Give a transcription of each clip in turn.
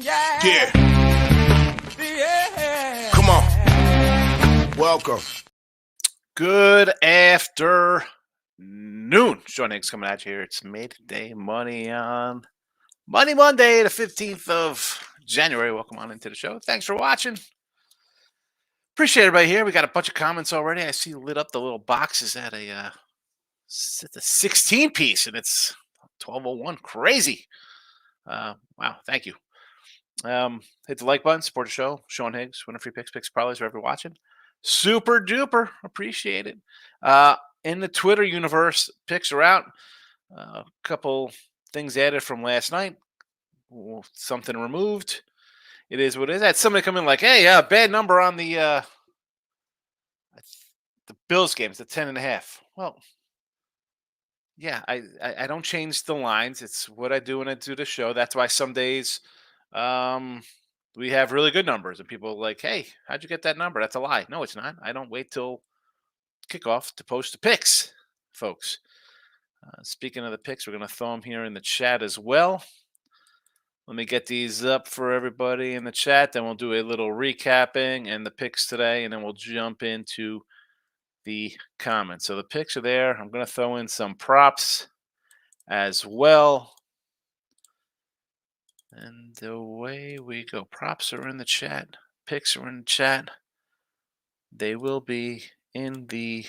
Yeah. Come on. Welcome. Good afternoon. Sean Higgs coming at you here. It's Midday Money on Money Monday, the 15th of January. Welcome on into the show. Thanks for watching. Appreciate everybody here. We got a bunch of comments already. I see lit up the little boxes at a 16 piece, and it's 12:01. Crazy. Wow. Thank you. Hit the like button, support the show. Sean Higgs, winner free picks, parlays, wherever you're watching. Super duper. Appreciate it. In the Twitter universe, picks are out. A couple things added from last night. Something removed. It is what it is. I had somebody come in like, hey, bad number on the Bills game. It's a 10.5. Well, yeah, I don't change the lines. It's what I do when I do the show. That's why some days we have really good numbers, and people are like, hey, how'd you get that number? That's a lie. No, it's not. I don't wait till kickoff to post the picks, folks. Speaking of the picks, we're going to throw them here in the chat as well. Let me get these up for everybody in the chat. Then we'll do a little recapping and the picks today, and then we'll jump into the comments. So the picks are there. I'm going to throw in some props as well. And away we go. Props are in the chat. Picks are in the chat. They will be in the...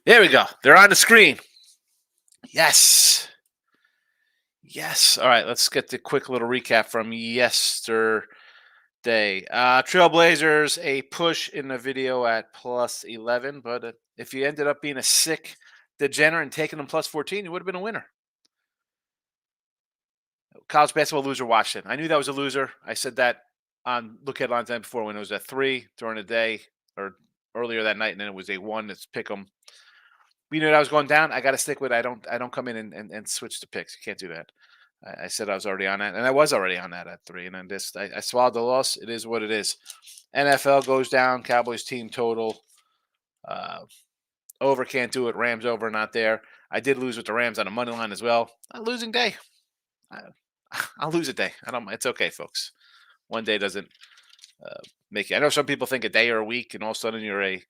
There we go. They're on the screen. Yes. All right, let's get the quick little recap from yesterday. Trailblazers, a push in the video at plus 11, but if you ended up being a sick degenerate and taking them plus 14, you would have been a winner. College basketball loser watched it. I knew that was a loser. I said that on Look Headlines the night before when it was at 3 during the day or earlier that night, and then it was a 1. Let's pick them. We knew that I was going down. I got to stick with it. I don't come in and switch the picks. You can't do that. I said I was already on that, and I was already on that at 3. And then I swallowed the loss. It is what it is. NFL goes down. Cowboys team total. Over, can't do it. Rams over, not there. I did lose with the Rams on a money line as well. A losing day. I'll lose a day. It's okay, folks. One day doesn't make you. I know some people think a day or a week, and all of a sudden you're a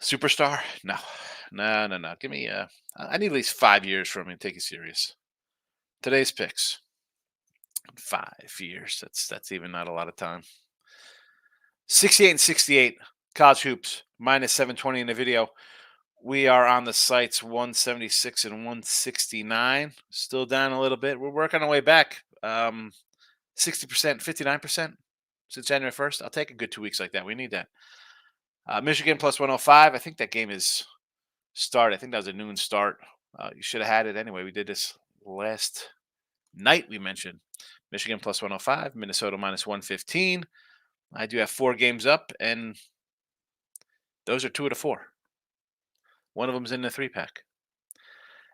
superstar. No. Give me. I need at least 5 years from me to take you serious. Today's picks. 5 years. That's even not a lot of time. 68 and 68. College hoops minus 720 in the video. We are on the sites 176 and 169. Still down a little bit. We're working our way back. 60%, 59% since January 1st. I'll take a good 2 weeks like that. We need that. Michigan plus 105. I think that game is started. I think that was a noon start. You should have had it anyway. We did this last night. We mentioned Michigan plus 105, Minnesota minus 115. I do have 4 games up, and those are 2 of the 4. One of them is in the 3-pack.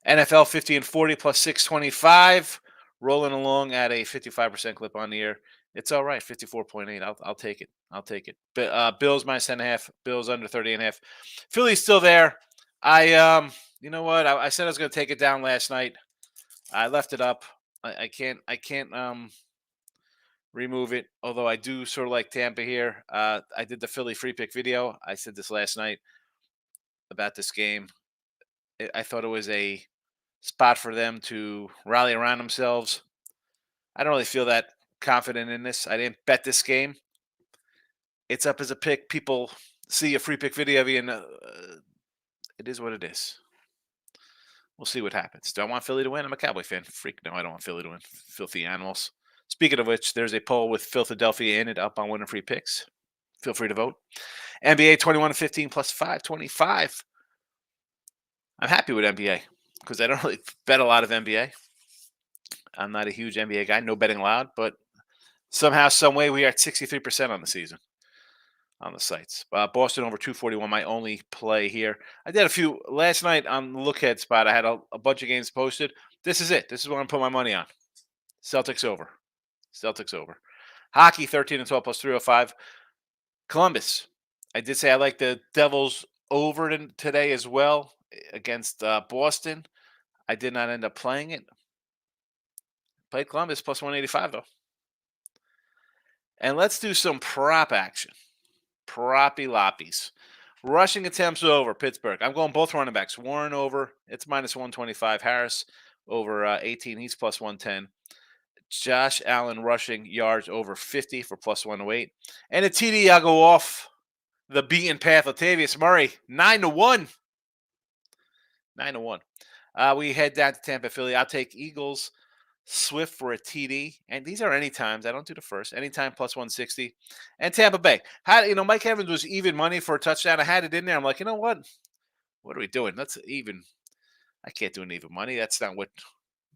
NFL 50 and 40 plus 625, rolling along at a 55% clip on the year. It's all right, 54.8. I'll take it. But Bills minus 10.5, Bills under 30.5. Philly's still there. You know what? I said I was going to take it down last night. I left it up. I can't remove it. Although I do sort of like Tampa here. I did the Philly free pick video. I said this last night about this game. I thought it was a spot for them to rally around themselves. I don't really feel that confident in this. I didn't bet this game. It's up as a pick. People see a free pick video of you, and it is what it is. We'll see what happens. Do I want Philly to win? I'm a Cowboy fan. Freak, no, I don't want Philly to win. Filthy animals. Speaking of which, there's a poll with Philadelphia in it up on winning free picks. Feel free to vote. NBA 21-15 plus 525. I'm happy with NBA because I don't really bet a lot of NBA. I'm not a huge NBA guy. No betting allowed, but somehow, some way, we are at 63% on the season on the sites. Boston over 241, my only play here. I did a few last night on the Lookhead spot. I had a bunch of games posted. This is it. This is what I'm going to put my money on. Celtics over. Hockey 13 and 12 plus 305. Columbus. I did say I like the Devils over today as well against Boston. I did not end up playing it. Played Columbus plus 185 though. And let's do some prop action. Proppy loppies. Rushing attempts over Pittsburgh. I'm going both running backs. Warren over. It's minus 125. Harris over 18. He's plus 110. Josh Allen rushing yards over 50 for plus 108. And a TD, I'll go off the beaten path. Latavius Murray, 9-1. 9-1. We head down to Tampa, Philly. I'll take Eagles, Swift for a TD. And these are any times. I don't do the first. Anytime plus 160. And Tampa Bay. Mike Evans was even money for a touchdown. I had it in there. I'm like, you know what? What are we doing? Let's even. I can't do an even money. That's not what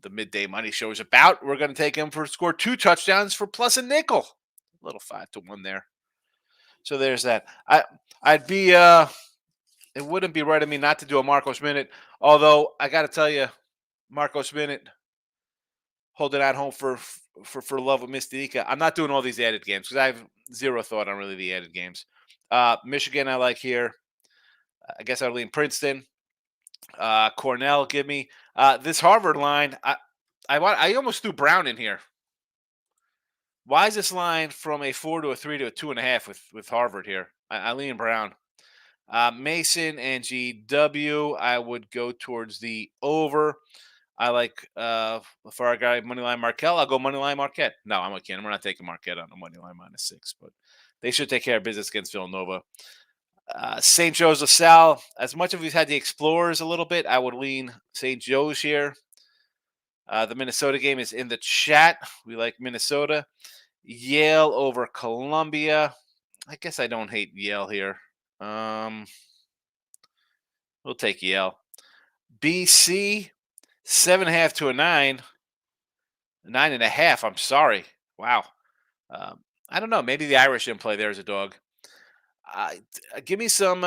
the midday money show is about. We're going to take him for score 2 touchdowns for plus a nickel. A little 5-1 there. So there's that. I'd be it wouldn't be right of me not to do a Marcos minute. Although I got to tell you, Marcos minute, holding out home for love with Mystica. I'm not doing all these added games because I have zero thought on really the added games. Michigan, I like here. I guess I'll lean Princeton. Cornell, give me this Harvard line. I almost threw Brown in here. Why is this line from a 4 to a 3 to a 2.5 with Harvard here? I lean Brown. Mason and GW, I would go towards the over. I like for our guy Moneyline Marquette, I'll go Moneyline Marquette. No, I'm kidding. We're not taking Marquette on the Moneyline -6, but they should take care of business against Villanova. St. Joe's LaSalle, as much as we've had the Explorers a little bit, I would lean St. Joe's here. The Minnesota game is in the chat. We like Minnesota. Yale over Columbia. I guess I don't hate Yale here. We'll take Yale. BC, 7.5 to a 9. 9.5. I'm sorry. Wow. I don't know. Maybe the Irish in play there as a dog. Give me some.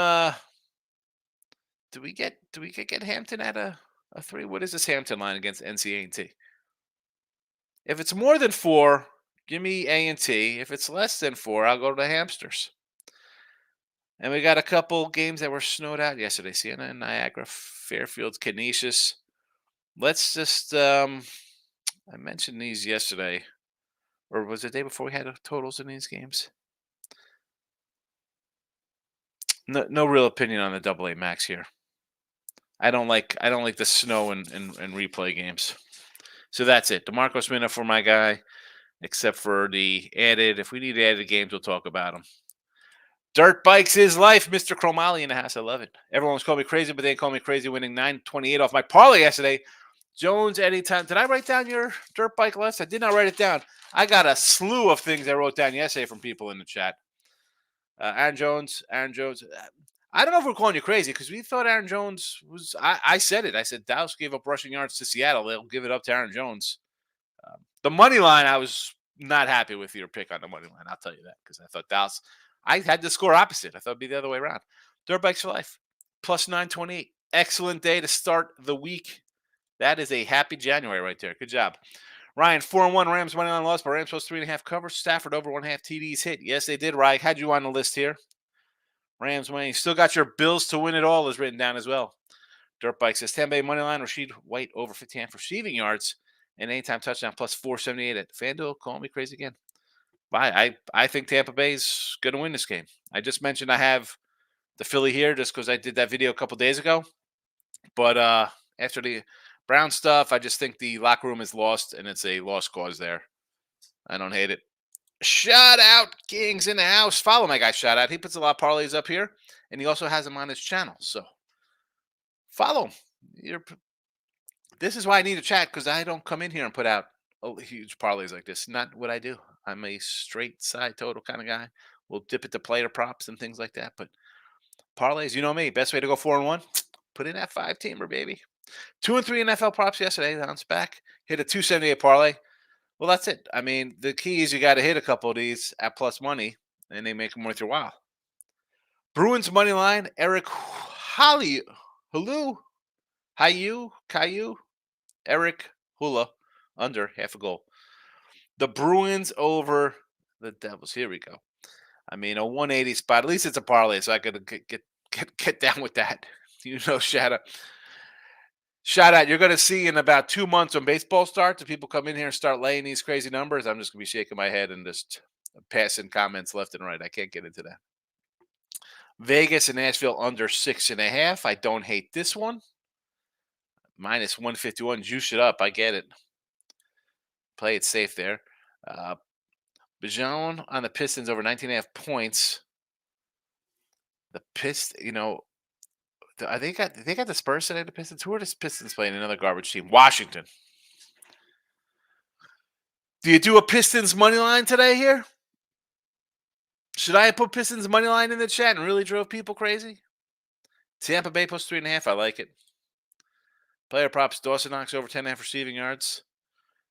Do we get Hampton at a 3? What is this Hampton line against NCA&T? If it's more than 4, give me A&T. If it's less than 4, I'll go to the Hamsters. And we got a couple games that were snowed out yesterday. Siena and Niagara, Fairfield, Canisius. Let's just. I mentioned these yesterday, or was it the day before we had totals in these games? No real opinion on the AA Max here. I don't like the snow and replay games. So that's it. DeMarcos Minna for my guy, except for the added. If we need added games, we'll talk about them. Dirt bikes is life. Mr. Cromali in the house. I love it. Everyone was calling me crazy, but they called me crazy winning 928 off my parlay yesterday. Jones, anytime. Did I write down your dirt bike list? I did not write it down. I got a slew of things I wrote down yesterday from people in the chat. Aaron Jones. I don't know if we're calling you crazy because we thought Aaron Jones was. I said it. I said Dallas gave up rushing yards to Seattle. They'll give it up to Aaron Jones. The money line, I was not happy with your pick on the money line. I'll tell you that because I thought Dallas. I had the score opposite. I thought it'd be the other way around. Dirt bikes for life, plus 928. Excellent day to start the week. That is a happy January right there. Good job. Ryan, 4-1 Rams money line loss, but Rams plus 3.5 covers. Stafford over 1.5 TDs hit. Yes, they did, Ryan. Had you on the list here. Rams money. Still got your Bills to win it all is written down as well. Dirt Bike says Tampa Bay money line. Rashid White over 15 receiving yards and anytime touchdown plus 478 at FanDuel. Call me crazy again. I think Tampa Bay's going to win this game. I just mentioned I have the Philly here just because I did that video a couple days ago. But after the Brown stuff, I just think the locker room is lost and it's a lost cause there. I don't hate it. Shout out Kings in the house. Follow my guy Shout Out. He puts a lot of parlays up here and he also has them on his channel. So follow him. This is why I need a chat because I don't come in here and put out huge parlays like this. Not what I do. I'm a straight side total kind of guy. We'll dip it to player props and things like that. But parlays, you know me. Best way to go 4-1. Put in that 5-teamer, baby. 2 and 3 NFL props yesterday. Bounce back. Hit a 278 parlay. Well, that's it. I mean, the key is you got to hit a couple of these at plus money, and they make them worth your while. Bruins money line. Eric Caillou. Eric Hula under half a goal. The Bruins over the Devils. Here we go. I mean, a 180 spot. At least it's a parlay, so I could get down with that. Shout out. Shout out. You're going to see in about 2 months when baseball starts, if people come in here and start laying these crazy numbers, I'm just going to be shaking my head and just passing comments left and right. I can't get into that. Vegas and Nashville under 6.5. I don't hate this one. Minus 151. Juice it up. I get it. Play it safe there. Bijan on the Pistons over 19.5 points. The they got the Spurs today. The Pistons. Who are the Pistons playing? Another garbage team. Washington. Do you do a Pistons money line today here? Should I have put Pistons money line in the chat and really drove people crazy? Tampa Bay plus 3.5. I like it. Player props. Dawson Knox over 10.5 receiving yards.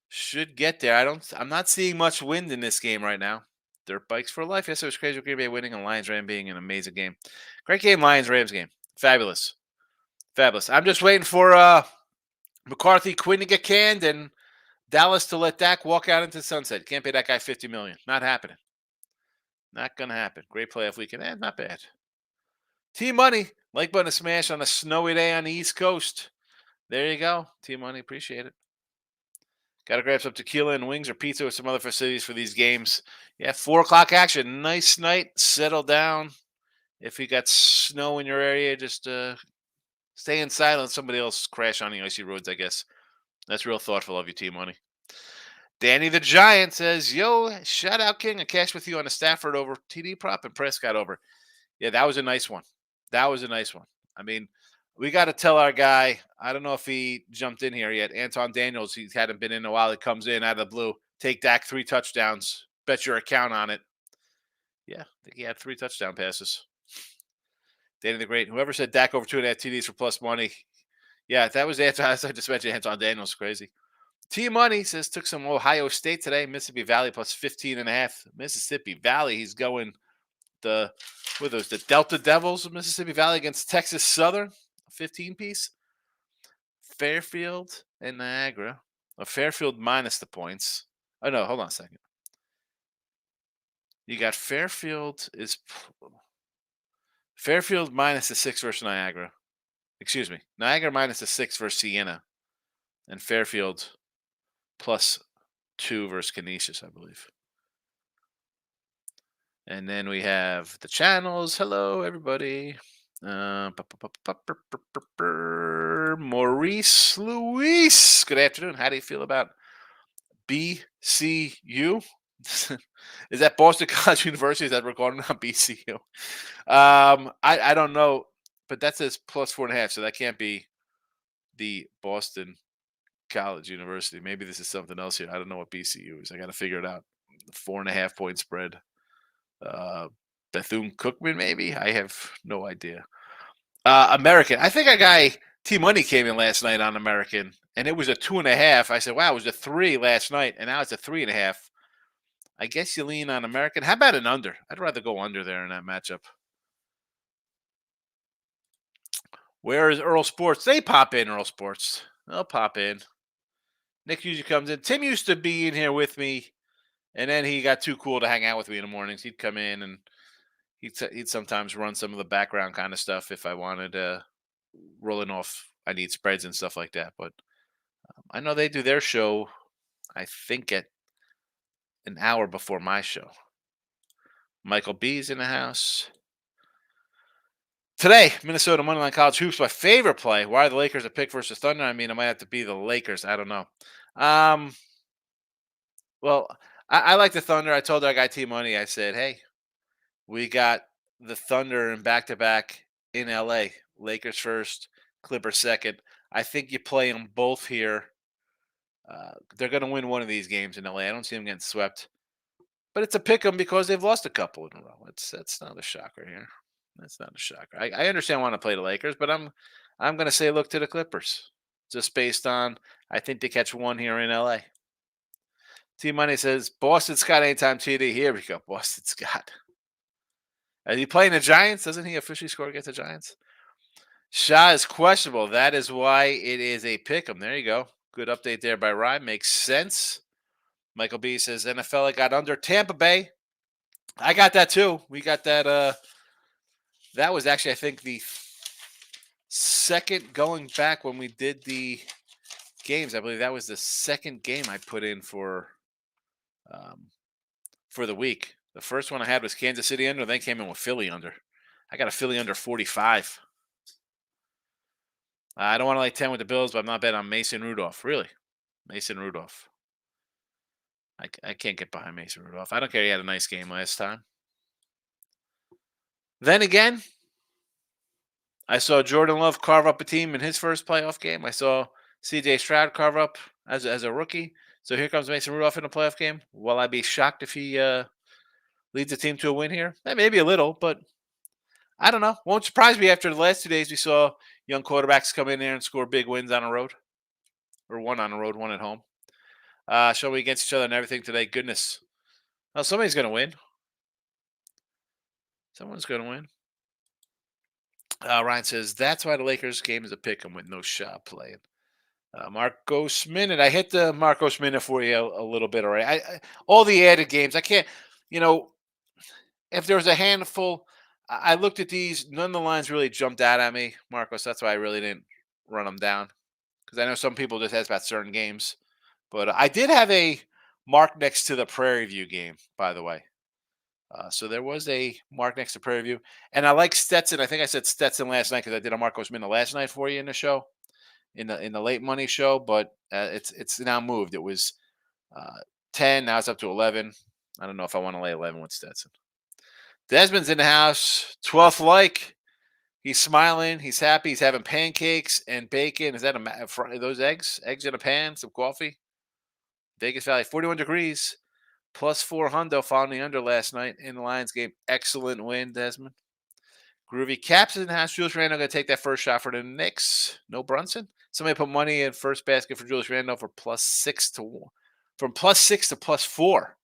Should get there. I'm not seeing much wind in this game right now. Dirt bikes for life. Yes, it was crazy with Green Bay winning and Lions Rams being an amazing game. Great game, Lions Rams game. Fabulous. I'm just waiting for McCarthy, Quinn to get canned and Dallas to let Dak walk out into the sunset. Can't pay that guy $50 million. Not happening. Not gonna happen. Great playoff weekend. Not bad. Team Money. Like button to smash on a snowy day on the East Coast. There you go. Team Money. Appreciate it. Got to grab some tequila and wings or pizza or some other facilities for these games. Yeah, 4 o'clock action. Nice night. Settle down. If you got snow in your area, just stay inside and let somebody else crash on the icy roads, I guess. That's real thoughtful of you, Team Money. Danny the Giant says, yo, shout out King. I cashed with you on a Stafford over TD prop and Prescott over. Yeah, that was a nice one. I mean, we got to tell our guy, I don't know if he jumped in here yet, Anton Daniels, he hadn't been in a while. He comes in out of the blue. Take Dak 3 touchdowns. Bet your account on it. Yeah, I think he had 3 touchdown passes. Danny the Great. Whoever said Dak over 2.5 TDs for plus money. Yeah, that was Anton. As I just mentioned, Anton Daniels. Crazy. T Money says took some Ohio State today. Mississippi Valley plus 15.5. Mississippi Valley. He's going the Delta Devils of Mississippi Valley against Texas Southern. 15 piece. Fairfield and Niagara. Fairfield minus the points. Oh no, hold on a second. You got Fairfield minus the 6 versus Niagara. Excuse me. Niagara minus the 6 versus Siena. And Fairfield plus 2 versus Canisius, I believe. And then we have the channels. Hello, everybody. Maurice Luis. Good afternoon. How do you feel about BCU? Is that Boston College University? Is that recording on BCU? I don't know, but that says plus 4.5, so that can't be the Boston College University. Maybe this is something else here. I don't know what BCU is. I got to figure it out. 4.5 point spread. Bethune-Cookman, maybe? I have no idea. American. I think a guy, T-Money, came in last night on American, and it was a 2.5. I said, wow, it was a 3 last night, and now it's a 3.5. I guess you lean on American. How about an under? I'd rather go under there in that matchup. Where is Earl Sports? They pop in, Earl Sports. They'll pop in. Nick usually comes in. Tim used to be in here with me, and then he got too cool to hang out with me in the mornings. He'd come in, and he'd sometimes run some of the background kind of stuff if I wanted rolling off. I need spreads and stuff like that. But I know they do their show, I think, at an hour before my show. Michael B's in the house. Today, Minnesota Moneyline College Hoops, my favorite play. Why are the Lakers a pick versus Thunder? I mean, it might have to be the Lakers. I don't know. Well, I like the Thunder. I told our guy T-Money, I said, hey, we got the Thunder in back-to-back in L.A. Lakers first, Clippers second. I think you play them both here. They're going to win one of these games in L.A. I don't see them getting swept. But it's a pick 'em because they've lost a couple in a row. That's not a shocker here. That's not a shocker. I understand wanting to play the Lakers, but I'm going to say look to the Clippers. Just based on, I think they catch one here in L.A. T-Money says, Boston Scott anytime TD. Here we go, Boston Scott. Are you playing the Giants? Doesn't he officially score against the Giants? Shah is questionable. That is why it is a pick 'em. There you go. Good update there by Ryan. Makes sense. Michael B says, NFL, I got under Tampa Bay. I got that too. We got that. That was actually, I think, the second going back when we did the games. I believe that was the second game I put in for the week. The first one I had was Kansas City under, then came in with Philly under. I got a Philly under 45. I don't want to lay 10 with the Bills, but I'm not betting on Mason Rudolph. Really? Mason Rudolph. I can't get behind Mason Rudolph. I don't care. He had a nice game last time. Then again, I saw Jordan Love carve up a team in his first playoff game. I saw C.J. Stroud carve up as a rookie. So here comes Mason Rudolph in a playoff game. Will I be shocked if he leads the team to a win here? Maybe a little, but I don't know. Won't surprise me after the last 2 days we saw young quarterbacks come in there and score big wins on the road. Or one on the road, one at home. Showing against each other and everything today. Goodness. Well, somebody's going to win. Someone's going to win. Ryan says, that's why the Lakers game is a pick 'em with no shot playing. Marcos Minute. I hit the Marcos Minute for you a little bit already. All the added games. I can't, if there's a handful, I looked at these. None of the lines really jumped out at me, Marcos. That's why I really didn't run them down. Because I know some people just ask about certain games. But I did have a mark next to the Prairie View game, by the way. So there was a mark next to Prairie View. And I like Stetson. I think I said Stetson last night because I did a Marcos Minute last night for you in the show, in the late money show. But it's now moved. It was 10. Now it's up to 11. I don't know if I want to lay 11 with Stetson. Desmond's in the house. 12th like. He's smiling. He's happy. He's having pancakes and bacon. Is that those eggs? Eggs in a pan, some coffee. Vegas Valley, 41 degrees. Plus 400 following the under last night in the Lions game. Excellent win, Desmond. Groovy Caps in the house. Julius Randle going to take that first shot for the Knicks. No Brunson. Somebody put money in first basket for Julius Randle for +6 to 1. From +6 to +4.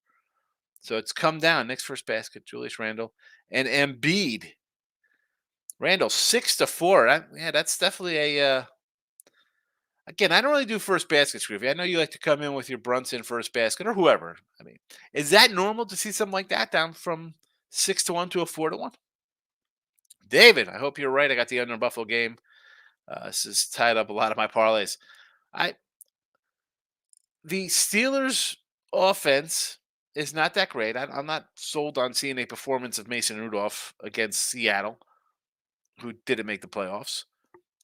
So it's come down. Next first basket, Julius Randle. And Embiid. Randle, 6 to 4. That's definitely a... Again, I don't really do first baskets, Groovy. I know you like to come in with your Brunson first basket or whoever. I mean, is that normal to see something like that down from 6 to 1 to a 4 to 1? David, I hope you're right. I got the under in Buffalo game. This has tied up a lot of my parlays. The Steelers' offense is not that great. I'm not sold on seeing a performance of Mason Rudolph against Seattle, who didn't make the playoffs.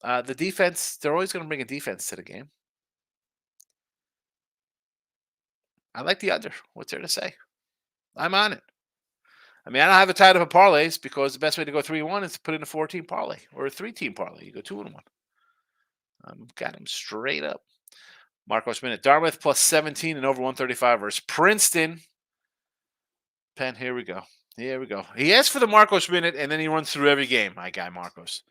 The defense, they're always going to bring a defense to the game. I like the under. What's there to say? I'm on it. I mean, I don't have it tied up in parlays because the best way to go 3-1 is to put in a 4-team parlay or a 3-team parlay. You go 2-1. Got him straight up. Marcos Minute. Dartmouth plus 17 and over 135 versus Princeton. Penn, here we go. Here we go. He asks for the Marcos Minute, and then he runs through every game. My guy, Marcos.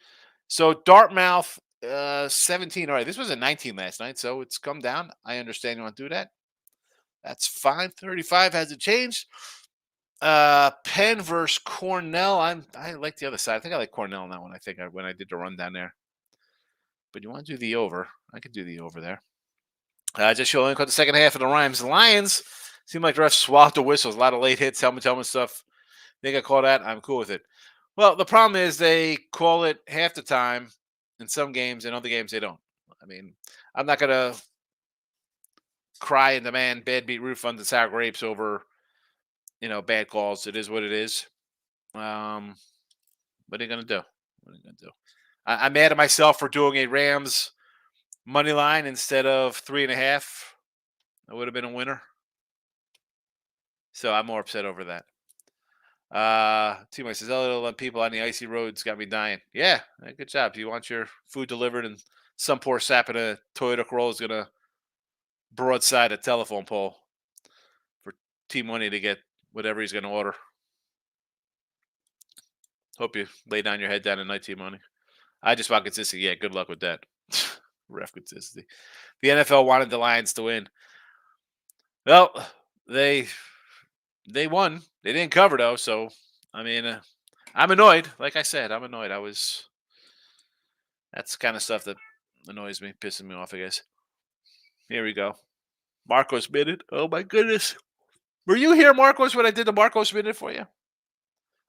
So Dartmouth, 17. All right, this was a 19 last night, so it's come down. I understand you want to do that. That's fine. 35 hasn't changed. Penn versus Cornell. I like the other side. I think I like Cornell on that one. When I did the run down there. But you want to do the over? I could do the over there. Just showing the second half of the Rhymes. Lions seem like the refs swallowed the whistles. A lot of late hits, helmet stuff. They got called that. I'm cool with it. Well, the problem is they call it half the time in some games, and other games they don't. I mean, I'm not gonna cry and demand bad beat root funds and sour grapes over, bad calls. It is what it is. What are you gonna do? What are you gonna do? I'm mad at myself for doing a Rams money line instead of 3.5. That would have been a winner. So I'm more upset over that. Teammate says, "Oh, people on the icy roads got me dying." Yeah, good job. If you want your food delivered and some poor sap in a Toyota Corolla is gonna broadside a telephone pole for T-Money to get whatever he's gonna order. Hope you lay down your head down tonight, T-Money. I just want consistency. Yeah, good luck with that. Ref consistency. The NFL wanted the Lions to win. Well, they won. They didn't cover though, so I mean, I'm annoyed. Like I said, I'm annoyed. That's the kind of stuff that annoys me, pissing me off, I guess. Here we go. Marcos Minute. Oh my goodness. Were you here, Marcos, when I did the Marcos Minute for you?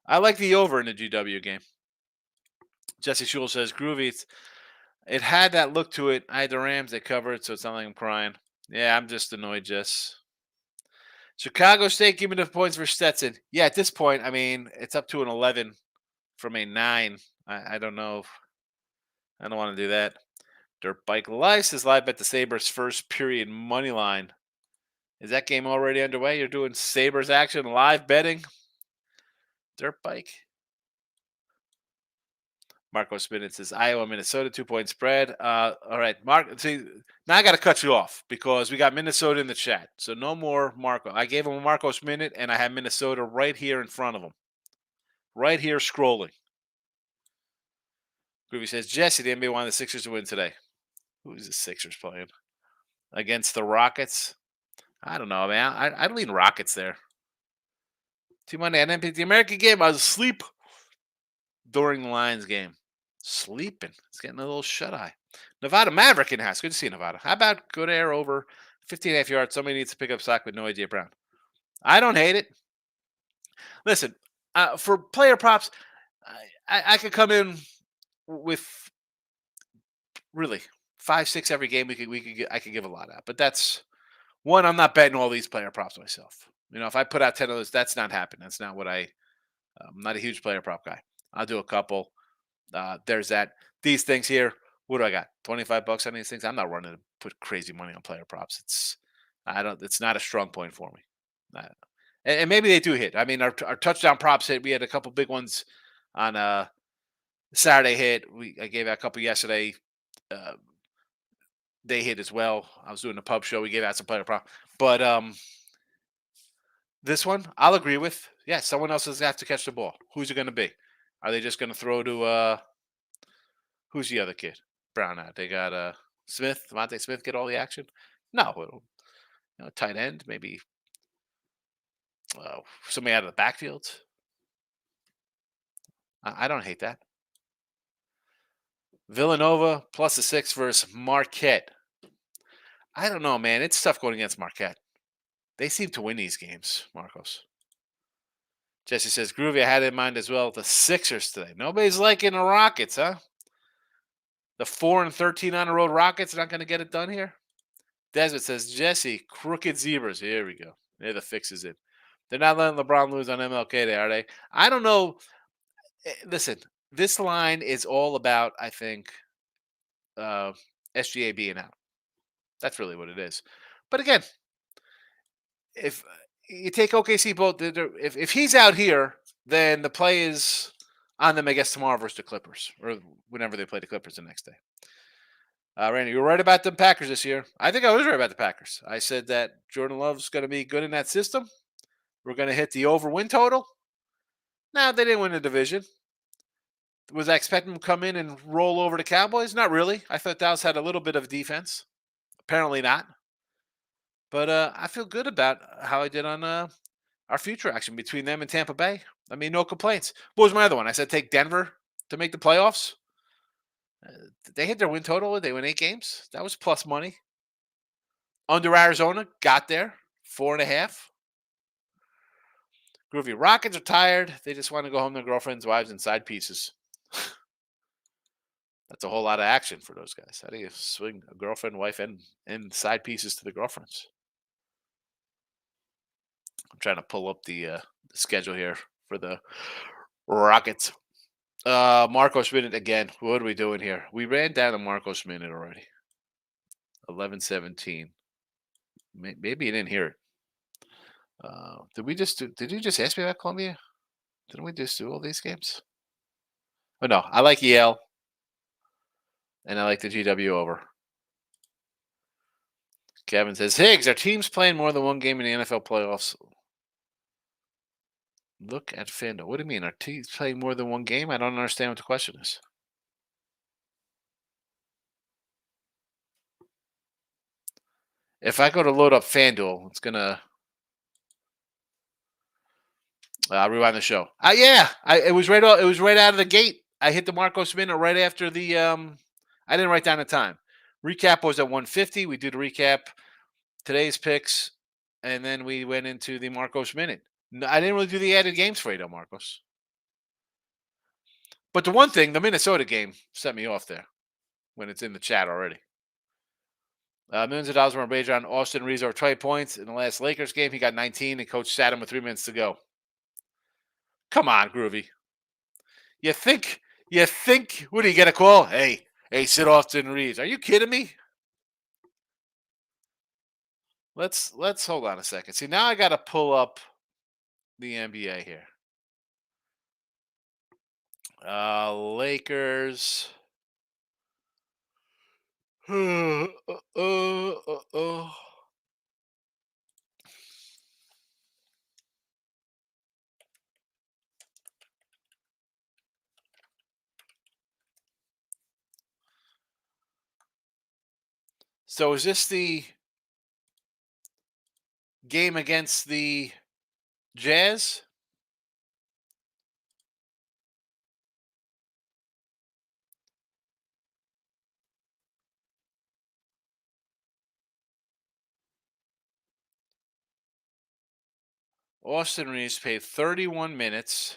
I like the over in the GW game. Jesse Schul says, Groovy, It had that look to it. I had the Rams. They covered, so it's not like I'm crying. Yeah, I'm just annoyed, Jess. Chicago State, give me the points for Stetson. Yeah, at this point, I mean, it's up to an 11 from a 9. I don't know. I don't want to do that. Dirt Bike Lice is live at the Sabres first period money line. Is that game already underway? You're doing Sabres action live betting? Dirt Bike? Marco Spinett says Iowa, Minnesota, 2-point spread. All right, Mark. See, now I got to cut you off because we got Minnesota in the chat. So no more Marco. I gave him a Marcos minute, and I have Minnesota right here in front of him. Right here scrolling. Groovy says, Jesse, the NBA wanted the Sixers to win today. Who's the Sixers playing? Against the Rockets? I don't know, man. I'd lean Rockets there. Team Monday, I didn't pick the American game. I was asleep during the Lions game. Sleeping. It's getting a little shut-eye. Nevada Maverick in the house. Good to see you, Nevada. How about good air over 15.5 yards? Somebody needs to pick up slack with no AJ Brown. I don't hate it. Listen, for player props, I could come in with really 5, 6 every game. I could give a lot out, but that's one. I'm not betting all these player props myself. If I put out 10 of those, that's not happening. That's not what I'm not a huge player prop guy. I'll do a couple. There's that. These things here. What do I got? $25 on these things. I'm not running to put crazy money on player props. It's not a strong point for me. And maybe they do hit. I mean, our touchdown props hit. We had a couple big ones on Saturday hit. I gave out a couple yesterday. They hit as well. I was doing a pub show. We gave out some player prop, but this one I'll agree with. Yeah, someone else has to have to catch the ball. Who's it going to be? Are they just going to throw to who's the other kid? Brown out. They got Smith, Devontae Smith get all the action? No, tight end, maybe somebody out of the backfield. I don't hate that. Villanova plus a 6 versus Marquette. I don't know, man. It's tough going against Marquette. They seem to win these games, Marcos. Jesse says, Groovy, I had in mind as well the Sixers today. Nobody's liking the Rockets, huh? The 4-13 on the road Rockets are not going to get it done here? Desmond says, Jesse, crooked zebras. Here we go. There the fix is in. They're not letting LeBron lose on MLK Day, are they? I don't know. Listen, this line is all about, I think, SGA being out. That's really what it is. But again, if you take OKC both, if he's out here, then the play is on them, I guess, tomorrow versus the Clippers or whenever they play the Clippers the next day. Randy, you were right about the Packers this year. I think I was right about the Packers. I said that Jordan Love's going to be good in that system. We're going to hit the over win total. Now, they didn't win the division. Was I expecting them to come in and roll over the Cowboys? Not really. I thought Dallas had a little bit of defense. Apparently not. But I feel good about how I did on our future action between them and Tampa Bay. I mean, no complaints. What was my other one? I said take Denver to make the playoffs. They hit their win total. They win 8 games. That was plus money. Under Arizona, got there. 4.5. Groovy. Rockets are tired. They just want to go home to their girlfriends, wives, and side pieces. That's a whole lot of action for those guys. How do you swing a girlfriend, wife, and side pieces to the girlfriends? I'm trying to pull up the schedule here for the Rockets. Marcos minute again. What are we doing here? We ran down the Marcos minute already. 11:17. Maybe you didn't hear it. Did you just ask me about Columbia? Didn't we just do all these games? Oh no, I like Yale. And I like the GW over. Kevin says, Higgs, our team's playing more than one game in the NFL playoffs. Look at FanDuel. What do you mean? Our team's playing more than one game? I don't understand what the question is. If I go to load up FanDuel, it's going to rewind the show. It was right out of the gate. I hit the Marcos minute right after the I didn't write down the time. Recap was at 1:50. We did a recap, today's picks, and then we went into the Marcos minute. No, I didn't really do the added games for you, though, Marcos. But the one thing, the Minnesota game set me off there. when it's in the chat already. Millions of dollars were wagered on Austin Reeves over 20 points in the last Lakers game. He got 19, and coach sat him with 3 minutes to go. Come on, Groovy. You think? What do you get a call? Hey, sit Austin Reeves. Are you kidding me? Let's hold on a second. See, now I got to pull up the NBA here. Lakers. So is this the game against the Jazz? Austin Reeves played 31 minutes.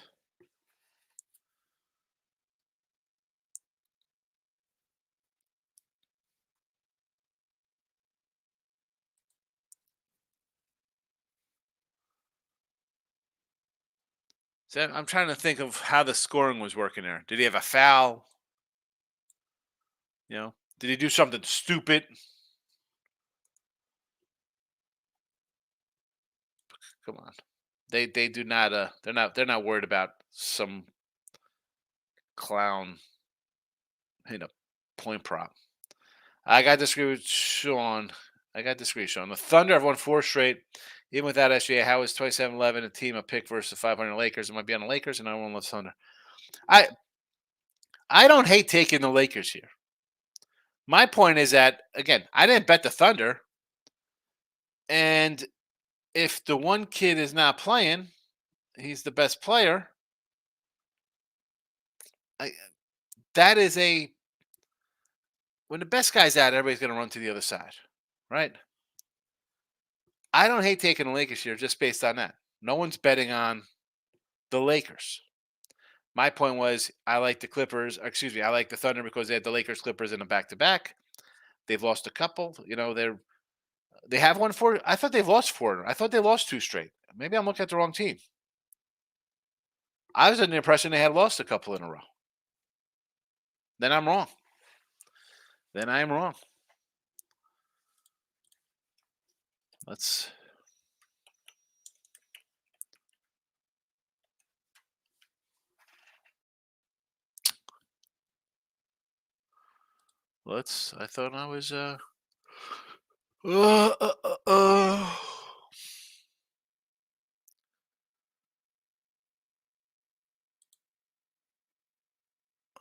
So I'm trying to think of how the scoring was working there. Did he have a foul? Did he do something stupid? Come on. They do not they're not worried about some clown, point prop. I got to disagree with Sean. The Thunder have won 4 straight. Even without SGA, how is 27-11 a team a pick versus the 500 Lakers? It might be on the Lakers, and I won't love Thunder. I don't hate taking the Lakers here. My point is that, again, I didn't bet the Thunder. And if the one kid is not playing, he's the best player. That is when the best guy's out, everybody's going to run to the other side, right? I don't hate taking the Lakers here just based on that. No one's betting on the Lakers. My point was I like the Clippers. Excuse me, I like the Thunder because they had the Lakers, Clippers in a back-to-back. They've lost a couple. They have won 4. I thought they've lost 4. I thought they lost 2 straight. Maybe I'm looking at the wrong team. I was under the impression they had lost a couple in a row. Then I'm wrong. Let's I thought I was all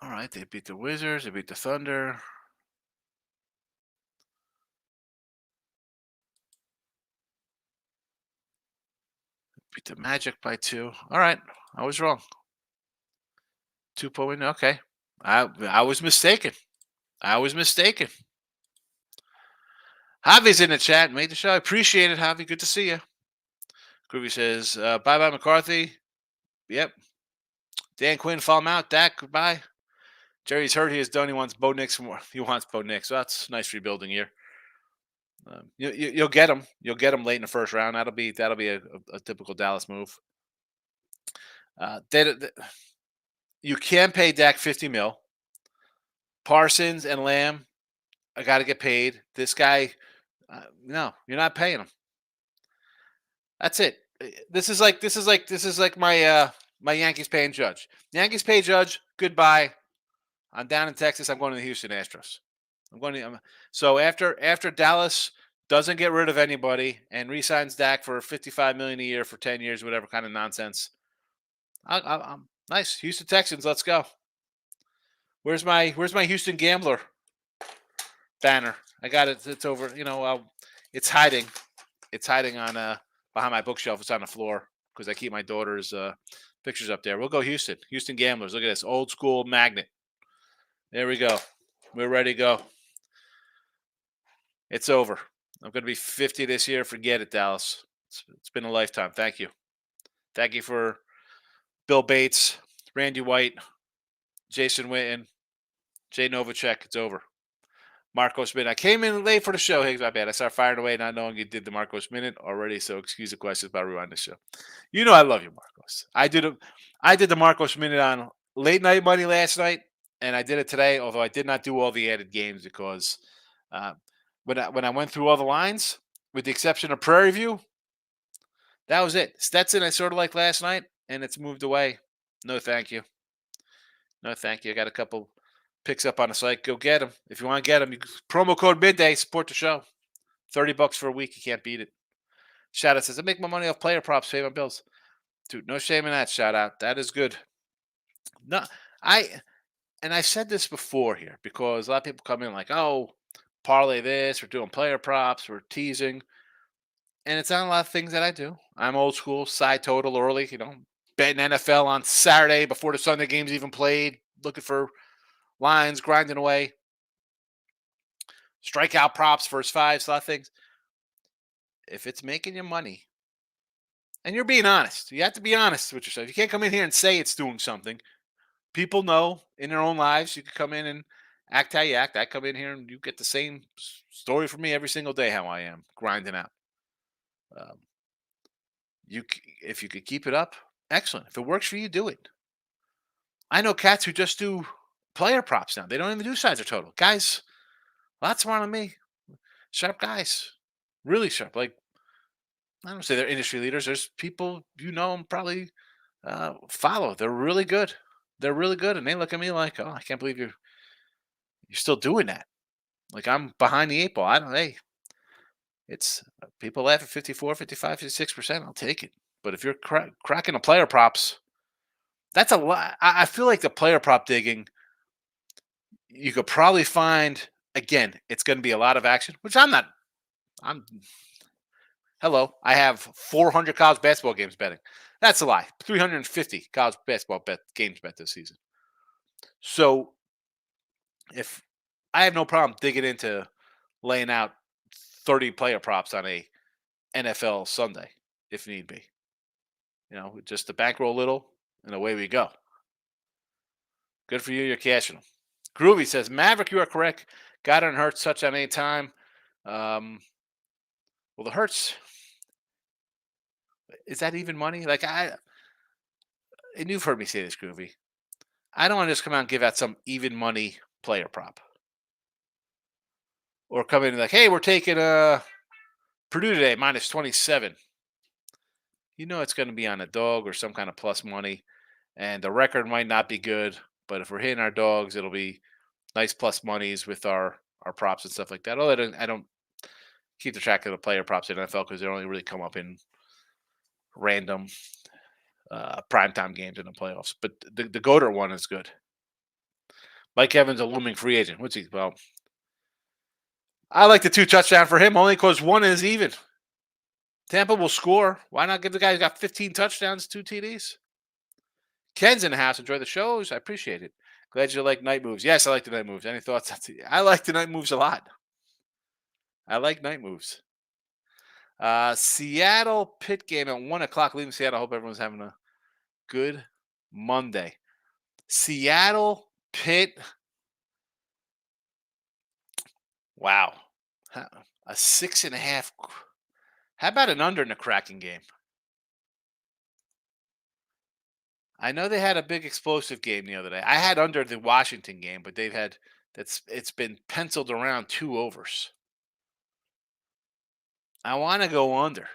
right, they beat the Wizards, they beat the Thunder. Beat the Magic by 2. All right, I was wrong. 2-point. Okay. I was mistaken. Javi's in the chat. Made the show. I appreciate it, Javi. Good to see you. Groovy says, bye-bye, McCarthy. Yep. Dan Quinn, follow him out. Dak, goodbye. Jerry's hurt. He is done. He wants Bo Nix more. He wants Bo Nix. So that's nice rebuilding year. You'll get him. You'll get him late in the first round. That'll be a typical Dallas move. You can pay Dak $50 million. Parsons and Lamb, I got to get paid. This guy, no, you're not paying him. That's it. This is like my Yankees paying Judge. Yankees pay Judge. Goodbye. I'm down in Texas. I'm going to the Houston Astros. So after Dallas doesn't get rid of anybody and re-signs Dak for $55 million a year for 10 years, whatever kind of nonsense. I'm nice. Houston Texans, let's go. Where's my Houston Gambler banner? I got it. It's over. It's hiding. It's hiding on behind my bookshelf. It's on the floor because I keep my daughter's pictures up there. We'll go Houston. Houston Gamblers. Look at this old school magnet. There we go. We're ready to go. It's over. I'm going to be 50 this year. Forget it, Dallas. It's been a lifetime. Thank you. Thank you for Bill Bates, Randy White, Jason Witten, Jay Novacek. It's over. Marcos Minute. I came in late for the show, Higgs. My bad. I started firing away, not knowing you did the Marcos Minute already. So excuse the questions about rewinding the show. You know I love you, Marcos. I did the Marcos Minute on late night money last night, and I did it today. Although I did not do all the added games because uh, when I went through all the lines, with the exception of Prairie View, that was it. Stetson I sort of like last night, and it's moved away. No, thank you. No, thank you. I got a couple picks up on the site. Go get them. If you want to get them, promo code midday, support the show. $30 for a week. You can't beat it. Shout out says, I make my money off player props, pay my bills. Dude, no shame in that. Shout out. That is good. No, I've said this before here because a lot of people come in like, oh, parlay this, we're doing player props, we're teasing. And it's not a lot of things that I do. I'm old school, side total early, betting NFL on Saturday before the Sunday game's even played, looking for lines, grinding away. Strikeout props, first fives, a lot of things. If it's making you money, and you're being honest, you have to be honest with yourself. You can't come in here and say it's doing something. People know in their own lives, you can come in and act how you act. I come in here and you get the same story from me every single day how I am, grinding out. Um, if you could keep it up, excellent. If it works for you, do it. I know cats who just do player props now. They don't even do sides or total. Guys, lots smarter than me. Sharp guys. Really sharp. Like, I don't say they're industry leaders. There's people and probably follow. They're really good. They're really good. And they look at me like, oh, I can't believe you're still doing that. Like, I'm behind the eight ball. Hey, it's people laugh at 54, 55, 56%. I'll take it. But if you're cracking the player props, that's a lot. I feel like the player prop digging, you could probably find, again, it's going to be a lot of action, which I'm not. Hello, I have 400 college basketball games betting. That's a lie. 350 college basketball games bet this season. So if I have no problem digging into laying out 30 player props on a NFL Sunday, if need be. Just to bankroll a little, and away we go. Good for you. You're cashing them. Groovy says, Maverick, you are correct. Got on Hurts touch on any time. Well, the Hurts, is that even money? Like, and you've heard me say this, Groovy. I don't want to just come out and give out some even money player prop. Or come in and like, hey, we're taking Purdue today, minus 27. It's going to be on a dog or some kind of plus money. And the record might not be good. But if we're hitting our dogs, it'll be nice plus monies with our props and stuff like that. Although I don't keep the track of the player props in NFL because they only really come up in random primetime games in the playoffs. But the Goater one is good. Mike Evans, a looming free agent. What's he? Well, I like the 2 touchdown for him only because one is even. Tampa will score. Why not give the guy who's got 15 touchdowns 2 TDs? Ken's in the house. Enjoy the shows. I appreciate it. Glad you like night moves. Yes, I like the night moves. Any thoughts? I like the night moves a lot. I like night moves. Seattle Pitt game at 1 o'clock. Leaving Seattle. I hope everyone's having a good Monday. Seattle Pitt. Wow. A 6.5. How about an under in the cracking game? I know they had a big explosive game the other day. I had under the Washington game, but it's been penciled around 2 overs. I want to go under.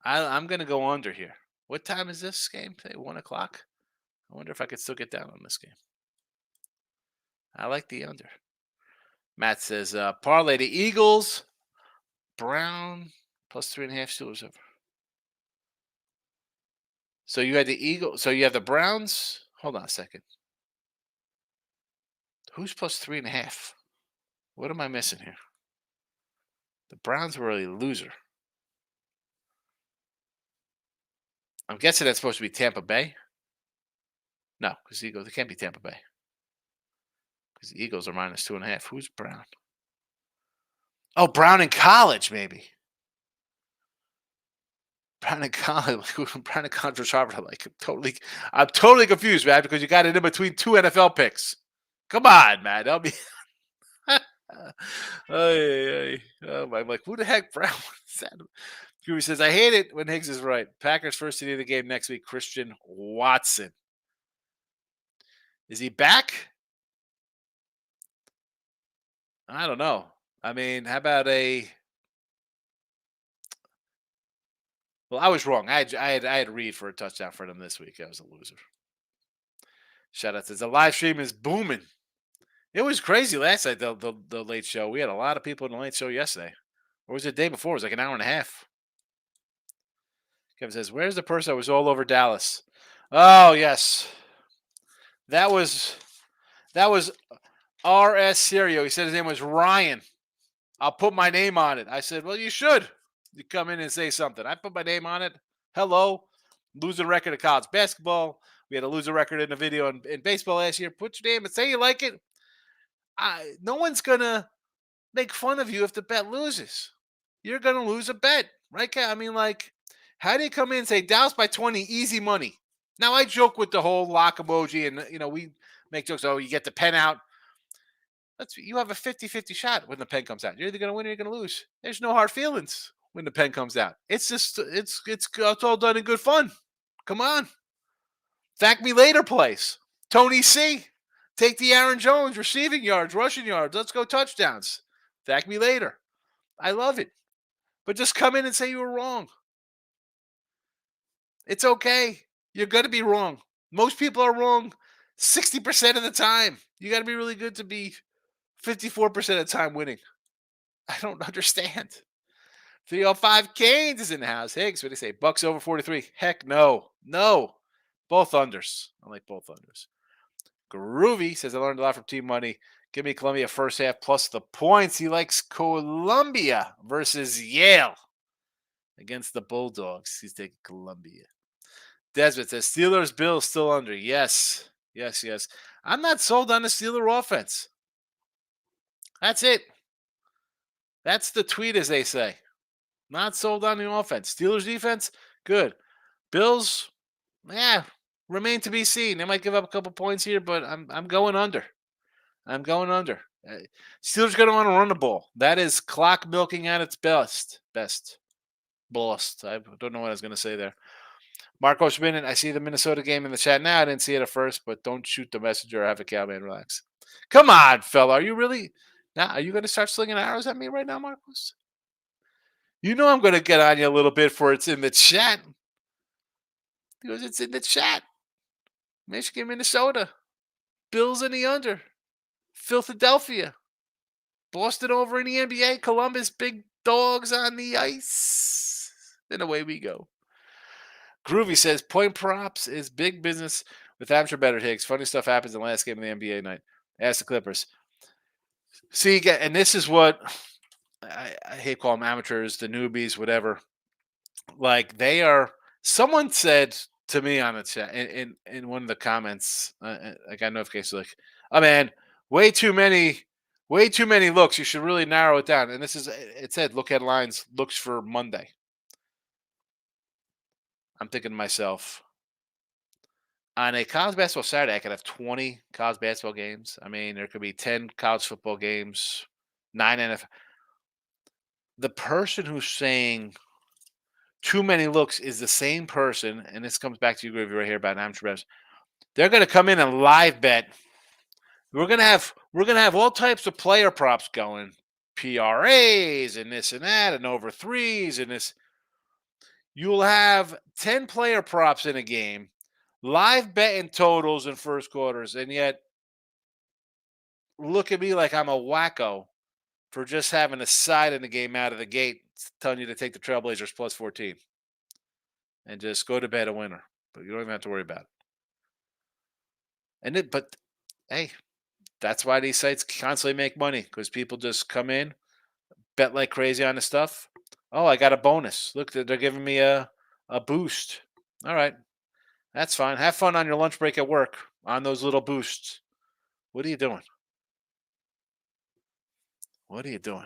I'm going to go under here. What time is this game today? 1 o'clock? I wonder if I could still get down on this game. I like the under. Matt says, parlay the Eagles, Brown, plus 3.5 Steelers over. So you had the Eagles. So you have the Browns. Hold on a second. Who's plus 3.5? What am I missing here? The Browns were a loser. I'm guessing that's supposed to be Tampa Bay. No, because the Eagles, it can't be Tampa Bay. Because the Eagles are minus 2.5. Who's Brown? Oh, Brown in college, maybe. Brown in college. Brown in college was Harvard. I'm totally confused, man, because you got it in between 2 NFL picks. Come on, man. I'm like, who the heck Brown is that? Groovy says, I hate it when Higgs is right. Packers first city of the game next week, Christian Watson. Is he back? I don't know. I mean, how about a? Well, I was wrong. I had Reed for a touchdown for them this week. I was a loser. Shout out to the live stream is booming. It was crazy last night. The late show. We had a lot of people in the late show yesterday. Or was it the day before? It was like an hour and a half. Kevin says, "Where's the person that was all over Dallas?" Oh yes, that was R.S. Serio. He said his name was Ryan. I'll put my name on it. I said, well, you should. You come in and say something. I put my name on it. Hello. Losing record of college basketball. We had a loser record in the video in baseball last year. Put your name and say you like it. No one's going to make fun of you if the bet loses. You're going to lose a bet. Right? I mean, like, how do you come in and say Dallas by 20, easy money? Now, I joke with the whole lock emoji and, we make jokes. Oh, you get the pen out. You have a 50-50 shot when the pen comes out. You're either going to win or you're going to lose. There's no hard feelings when the pen comes out. It's just it's all done in good fun. Come on. Thank me later place. Tony C. Take the Aaron Jones receiving yards, rushing yards. Let's go touchdowns. Thank me later. I love it. But just come in and say you were wrong. It's okay. You're going to be wrong. Most people are wrong 60% of the time. You got to be really good to be 54% of the time winning. I don't understand. 305 Canes is in the house. Higgs, what do you say? Bucks over 43. Heck no. No. Both unders. I like both unders. Groovy says, I learned a lot from Team Money. Give me Columbia first half plus the points. He likes Columbia versus Yale against the Bulldogs. He's taking Columbia. Desmond says, Steelers, Bills still under. Yes. Yes, yes. I'm not sold on the Steeler offense. That's it. That's the tweet, as they say. Not sold on the offense. Steelers defense, good. Bills, remain to be seen. They might give up a couple points here, but I'm going under. I'm going under. Steelers going to want to run the ball. That is clock milking at its best. Best. I don't know what I was going to say there. Marco Schmidt, I see the Minnesota game in the chat now. I didn't see it at first, but don't shoot the messenger or have a cowman relax. Come on, fella. Are you really? Now, are you going to start slinging arrows at me right now, Marcos? You know I'm going to get on you a little bit for it's in the chat. Because it's in the chat. Michigan, Minnesota. Bills in the under. Philadelphia. Boston over in the NBA. Columbus, big dogs on the ice. And away we go. Groovy says, point props is big business with amateur better Higgs. Funny stuff happens in the last game of the NBA night. Ask the Clippers. See, and this is what I hate calling them amateurs, the newbies, whatever. Like they are. Someone said to me on the chat in one of the comments, I got notifications like, "Oh man, way too many looks. You should really narrow it down." And it said look at lines, looks for Monday. I'm thinking to myself, on a college basketball Saturday, I could have 20 college basketball games. I mean, there could be 10 college football games, 9 NFL. The person who's saying too many looks is the same person, and this comes back to you, Gravy, right here about amateur bets. They're going to come in and live bet. We're gonna have all types of player props going, PRAs and this and that, and over threes and this. You'll have 10 player props in a game, live betting totals in first quarters, and yet look at me like I'm a wacko for just having a side in the game out of the gate, telling you to take the Trailblazers plus 14 and just go to bed a winner. But you don't even have to worry about it. But hey, that's why these sites constantly make money because people just come in, bet like crazy on the stuff. Oh, I got a bonus. Look, they're giving me a boost. All right. That's fine. Have fun on your lunch break at work on those little boosts. What are you doing? What are you doing?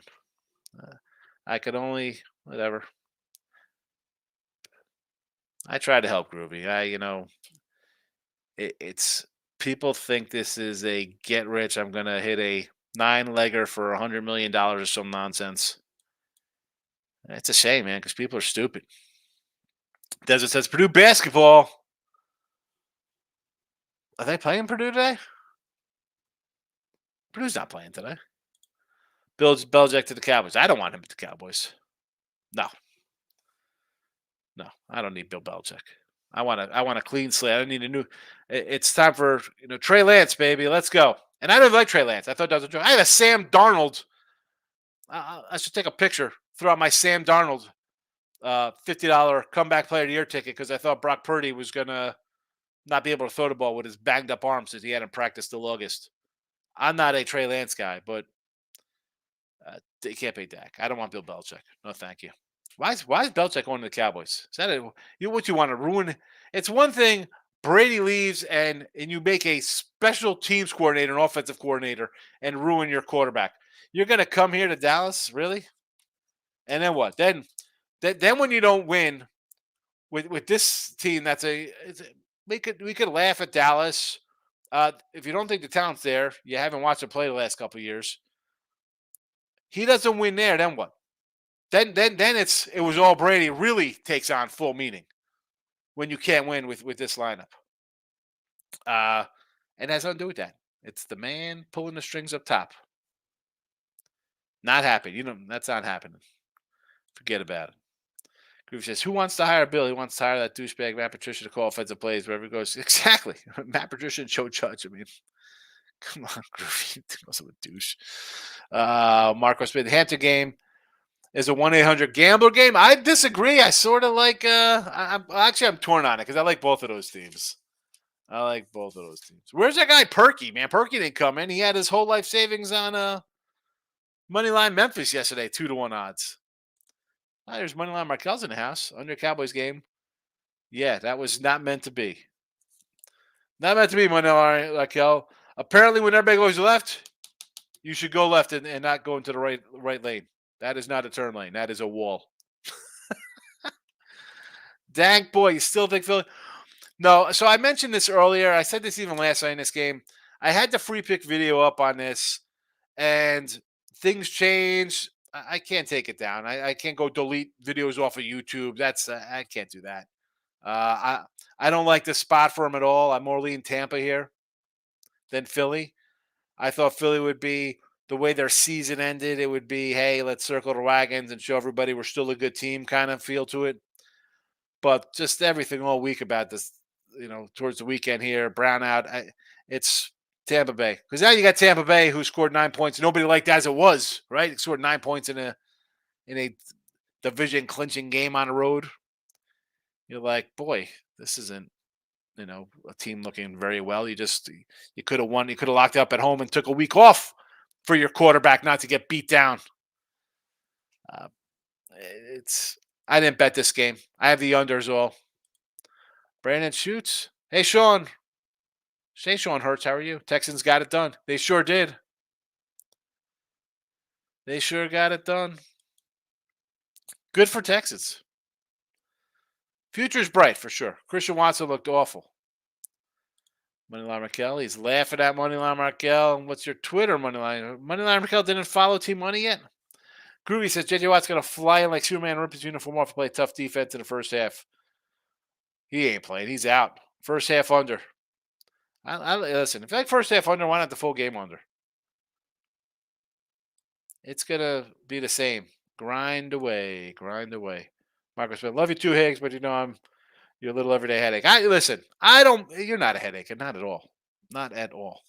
I could only, whatever. I try to help Groovy. It's people think this is a get rich. I'm going to hit a 9-legger for $100 million or some nonsense. It's a shame, man, because people are stupid. Desert says Purdue basketball. Are they playing Purdue today? Purdue's not playing today. Bill Belichick to the Cowboys. I don't want him at the Cowboys. No. No, I don't need Bill Belichick. I want a clean slate. I don't need a new. It's time for Trey Lance, baby. Let's go. And I didn't like Trey Lance. I thought that was a joke. I had a Sam Darnold. I should take a picture. Throw out my Sam Darnold $50 comeback player of the year ticket because I thought Brock Purdy was gonna not be able to throw the ball with his banged up arm since he hadn't practiced till August. I'm not a Trey Lance guy, but you can't pay Dak. I don't want Bill Belichick. No, thank you. Why is Belichick going to the Cowboys? Is that what you want to ruin? It's one thing Brady leaves and you make a special teams coordinator, an offensive coordinator, and ruin your quarterback. You're going to come here to Dallas, really? And then what? Then when you don't win with this team, we could laugh at Dallas. If you don't think the talent's there, you haven't watched him play the last couple of years. He doesn't win there, then what? Then it was all Brady really takes on full meaning when you can't win with this lineup. And has nothing to do with that. It's the man pulling the strings up top. Not happening. That's not happening. Forget about it. Groove says, who wants to hire Bill? He wants to hire that douchebag Matt Patricia to call offensive plays wherever he goes. Exactly. Matt Patricia and Joe Judge. I mean, come on, Groove. You're also a douche. Marco Smith. The Hampton game is a 1-800 gambler game. I disagree. I sort of like I'm torn on it because I like both of those teams. Where's that guy Perky, man? Perky didn't come in. He had his whole life savings on Moneyline Memphis yesterday, 2-1 odds. There's Moneyline Markel's in the house. Under Cowboys game. Yeah, that was not meant to be. Not meant to be, Moneyline Markel. Apparently when everybody goes left, you should go left and not go into the right lane. That is not a turn lane. That is a wall. Dank boy, you still think Philly? No. So I mentioned this earlier. I said this even last night in this game. I had the free pick video up on this, and things changed. I can't take it down. I can't go delete videos off of YouTube. I can't do that. I don't like the spot for him at all. I'm more leaning Tampa here than Philly. I thought Philly would be the way their season ended. It would be, hey, let's circle the wagons and show everybody we're still a good team kind of feel to it. But just everything all week about this, towards the weekend here, brown out. It's Tampa Bay. Because now you got Tampa Bay who scored 9 points. Nobody liked as it was, right? It scored 9 points in a division clinching game on the road. You're like, boy, this isn't, a team looking very well. You could have won. You could have locked up at home and took a week off for your quarterback not to get beat down. I didn't bet this game. I have the unders all. Brandon shoots. Hey, Sean. Hey, Sean Hurts. How are you? Texans got it done. They sure did. They sure got it done. Good for Texans. Future's bright for sure. Christian Watson looked awful. Moneyline Markel. He's laughing at Moneyline Markel. What's your Twitter, Moneyline? Moneyline Markel didn't follow Team Money yet? Groovy says J.J. Watt's going to fly in like Superman, rip his uniform off, and play tough defense in the first half. He ain't playing. He's out. First half under. Listen, if you like first half under, why not the full game under? It's going to be the same. Grind away. Marcus Smith, love you too, Higgs, but you're a little everyday headache. You're not a headache, not at all. Not at all.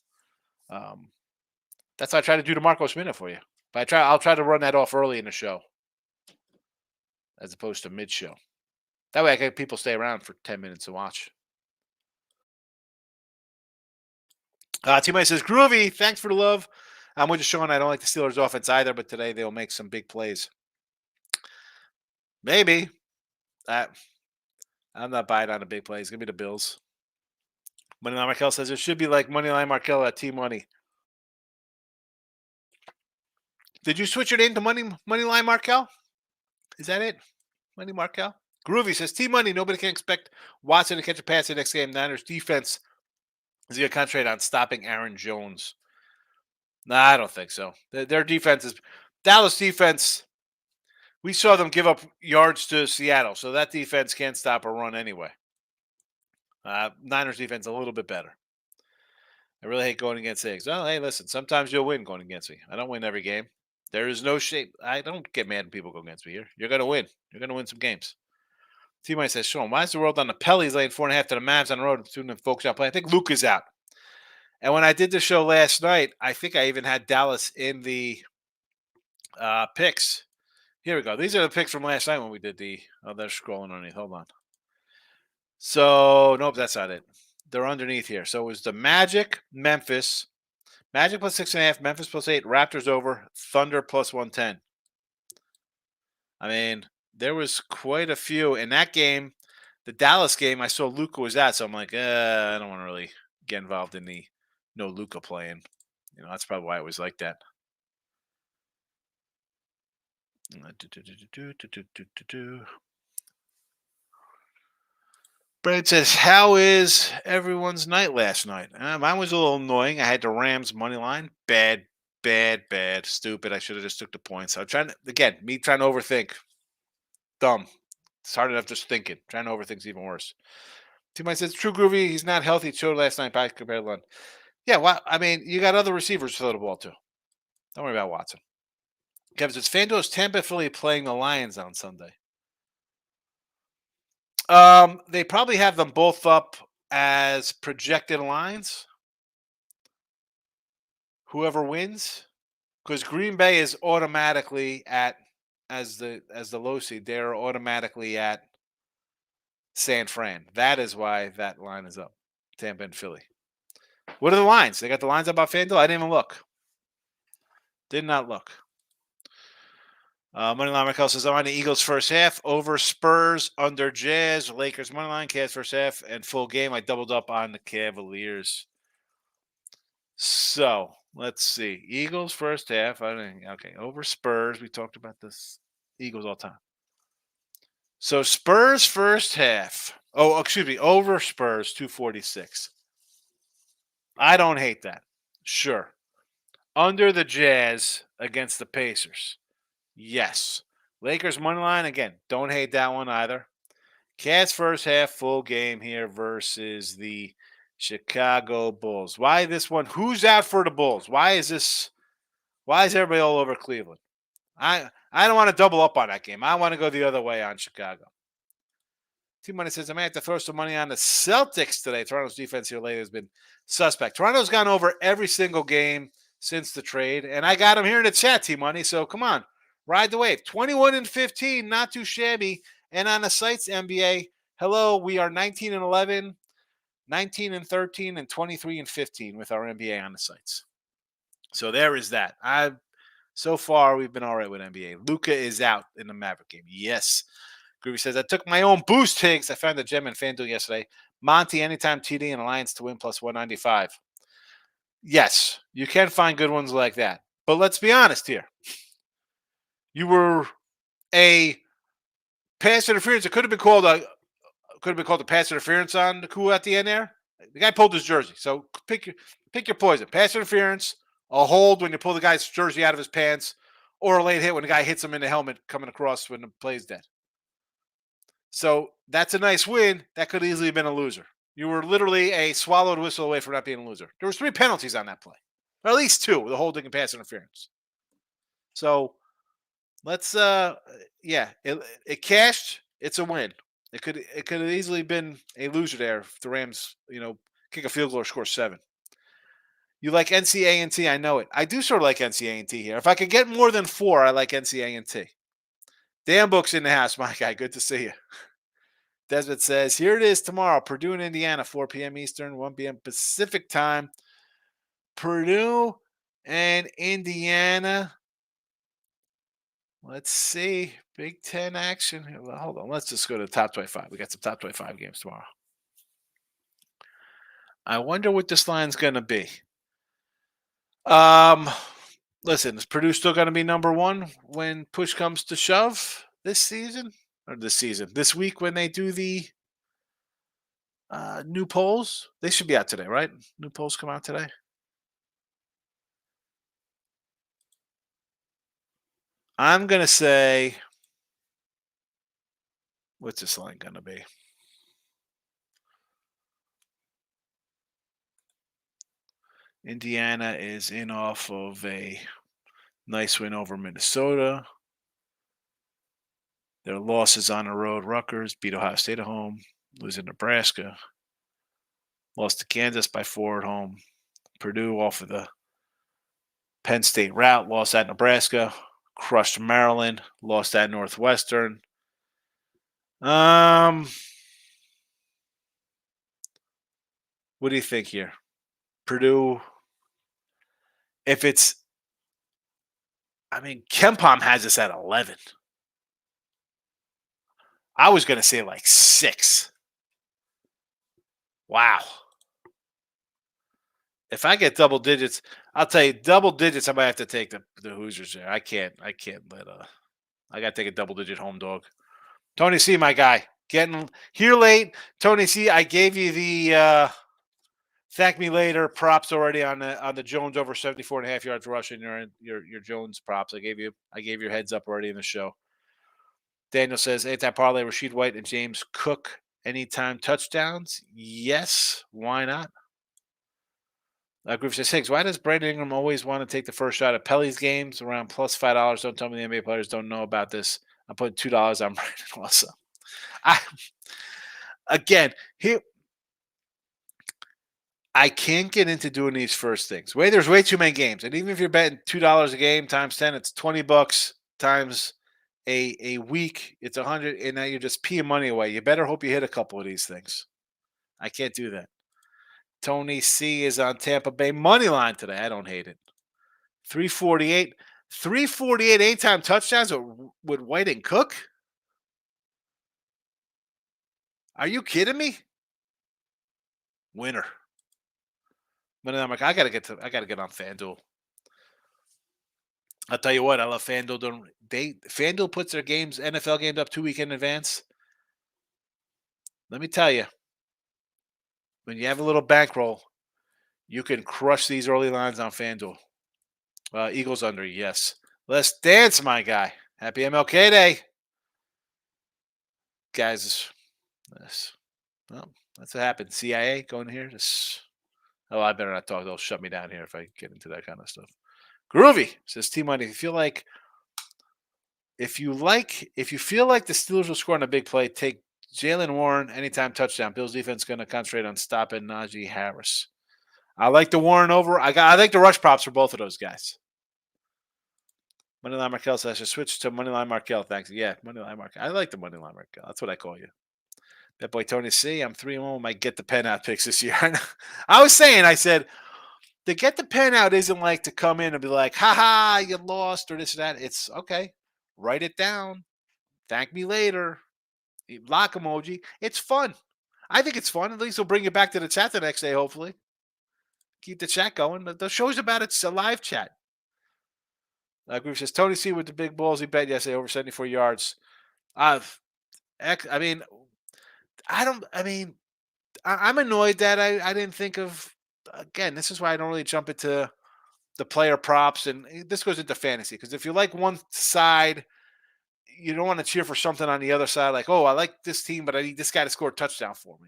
That's what I try to do to Marcos Minute for you. But I'll try to run that off early in the show as opposed to mid-show. That way I can people stay around for 10 minutes to watch. T-Mike says, Groovy, thanks for the love. I'm with you, Sean. I don't like the Steelers offense either, but today they'll make some big plays. Maybe. I'm not buying on the big plays. Give me the Bills. Moneyline Markel says it should be like Moneyline Markel at Team Money. Did you switch your name to Moneyline Markel? Is that it? Money Markel? Groovy says, Team Money, nobody can expect Watson to catch a pass in the next game. Niners defense is going to concentrate on stopping Aaron Jones. Nah, I don't think so. Their defense is Dallas defense. We saw them give up yards to Seattle, so that defense can't stop a run anyway. Niners defense a little bit better. I really hate going against Eggs. Well, hey, listen, sometimes you'll win going against me. I don't win every game. There is no shape. I don't get mad when people go against me here. You're going to win. You're going to win some games. T-Mike says, Sean, why is the world on the Pellies laying 4.5 to the Mavs on the road and soon the folks out playing? I think Luke is out. And when I did the show last night, I think I even had Dallas in the picks. Here we go. These are the picks from last night when we did the. Oh, they're scrolling underneath. Hold on. So, nope, that's not it. They're underneath here. So it was the Magic, Memphis. Magic plus 6.5, Memphis plus 8, Raptors over, Thunder plus 110. I mean, there was quite a few in that game. The Dallas game, I saw Luka was at, so I'm like, I don't want to really get involved in the no Luka playing. That's probably why it was like that. Brad says, how is everyone's night last night? Mine was a little annoying. I had the Rams money line. Bad, stupid. I should have just took the points. I'm trying to, again, me trying to overthink. Dumb. It's hard enough just thinking. Trying to overthink's even worse. T-Mike says, True Groovy, he's not healthy. Showed last night back compared to London. Yeah, well, I mean, you got other receivers to throw the ball to. Don't worry about Watson. Kevin says, FanDuel's Tampa Philly playing the Lions on Sunday. They probably have them both up as projected lines. Whoever wins, because Green Bay is automatically at as the low seed. They're automatically at San Fran. That is why that line is up. Tampa and Philly. What are the lines? They got the lines up on FanDuel? I didn't even look. Did not look. Moneyline Michael says, I'm on the Eagles first half. Over Spurs, under Jazz. Lakers moneyline, Cavs first half. And full game, I doubled up on the Cavaliers. So, let's see. Eagles first half. Okay, over Spurs. We talked about this. Eagles all time. So, Spurs first half. Oh, excuse me. Over Spurs, 246. I don't hate that. Sure. Under the Jazz against the Pacers. Yes. Lakers money line, again, don't hate that one either. Cats first half full game here versus the Chicago Bulls. Why this one? Who's out for the Bulls? Why is everybody all over Cleveland? I don't want to double up on that game. I want to go the other way on Chicago. T-Money says, I may have to throw some money on the Celtics today. Toronto's defense here lately has been suspect. Toronto's gone over every single game since the trade, and I got them here in the chat, T-Money, so come on. Ride the wave. 21-15, not too shabby. And on the sites, NBA, hello, we are 19-11, 19-13, and 23-15 with our NBA on the sites. So there is that. So far, we've been all right with NBA. Luka is out in the Maverick game. Yes. Groovy says, I took my own boost Higgs. I found the gem in FanDuel yesterday. Monty, anytime TD and Alliance to win plus 195. Yes, you can find good ones like that. But let's be honest here. You were a pass interference. It could have been called a pass interference on the coup at the end there. The guy pulled his jersey. So pick your poison. Pass interference, a hold when you pull the guy's jersey out of his pants, or a late hit when the guy hits him in the helmet coming across when the play's dead. So that's a nice win. That could easily have been a loser. You were literally a swallowed whistle away from not being a loser. There was 3 penalties on that play. Or at least 2, the holding and pass interference. So let's it cashed. It's a win. It could have easily been a loser there if the Rams, kick a field goal or score 7. You like NCAA&T, I know it. I do sort of like NCAA&T here. If I could get more than 4, I like NCAA&T. Dan Book's in the house, my guy. Good to see you. Desmond says, here it is tomorrow. Purdue and Indiana, 4 p.m. Eastern, 1 p.m. Pacific time. Purdue and Indiana. Let's see. Big Ten action. Well, hold on. Let's just go to the top 25. We got some top 25 games tomorrow. I wonder what this line's going to be. Listen, is Purdue still going to be number 1 when push comes to shove this season? Or this week when they do the new polls? They should be out today, right? New polls come out today. I'm going to say, what's this line going to be? Indiana is in off of a nice win over Minnesota. Their losses on the road: Rutgers beat Ohio State at home, losing Nebraska, lost to Kansas by 4 at home. Purdue off of the Penn State route, lost at Nebraska, crushed Maryland, lost at Northwestern. What do you think here? Purdue, if it's, I mean, Kempom has us at 11. I was going to say like 6. Wow. If I get double digits, I'll tell you, double digits, I might have to take the Hoosiers there. I can't let I got to take a double digit home dog. Tony C, my guy, getting here late. Tony C, I gave you the thank me later props already on the Jones over 74.5 yards rushing your Jones props. I gave your heads up already in the show. Daniel says anti parlay Rashid White and James Cook anytime touchdowns. Yes, why not? Groove says, Higgs, why does Brandon Ingram always want to take the first shot at Pelly's games around plus $5? Don't tell me the NBA players don't know about this. I'm putting $2 on Brandon also. I can't get into doing these first things. There's way too many games. And even if you're betting $2 a game times 10, it's $20 times a week. It's 100, and now you're just peeing money away. You better hope you hit a couple of these things. I can't do that. Tony C is on Tampa Bay money line today. I don't hate it. 348. 348 anytime touchdowns with White and Cook? Are you kidding me? Winner. But I'm like, I gotta get on FanDuel. I'll tell you what, I love FanDuel. FanDuel puts their games, NFL games, up 2 weeks in advance. Let me tell you, when you have a little bankroll, you can crush these early lines on FanDuel. Eagles under, yes. Let's dance, my guy. Happy MLK Day, guys. Well, that's what happened. CIA going here. I better not talk. They'll shut me down here if I get into that kind of stuff. Groovy says T Money. If you feel like the Steelers will score on a big play, take Jalen Warren anytime touchdown. Bills defense going to concentrate on stopping Najee Harris. I like the Warren over. I like the rush props for both of those guys. Moneyline Markel says I should switch to Moneyline Markel. Thanks. Yeah, Moneyline Markel. I like the Moneyline Markel. That's what I call you. That boy Tony C. I'm 3-1 with my get the pen out picks this year. I said, the get the pen out isn't like to come in and be like, ha, you lost or this or that. It's okay. Write it down. Thank me later. Lock emoji. It's fun. I think it's fun. At least we'll bring you back to the chat the next day, hopefully. Keep the chat going. The show's about it's a live chat. Group says, Tony C with the big balls he bet yesterday over 74 yards. I'm annoyed that I didn't think of, again, this is why I don't really jump into the player props. And this goes into fantasy. Because if you like one side, you don't want to cheer for something on the other side. Like, oh, I like this team, but I need this guy to score a touchdown for me.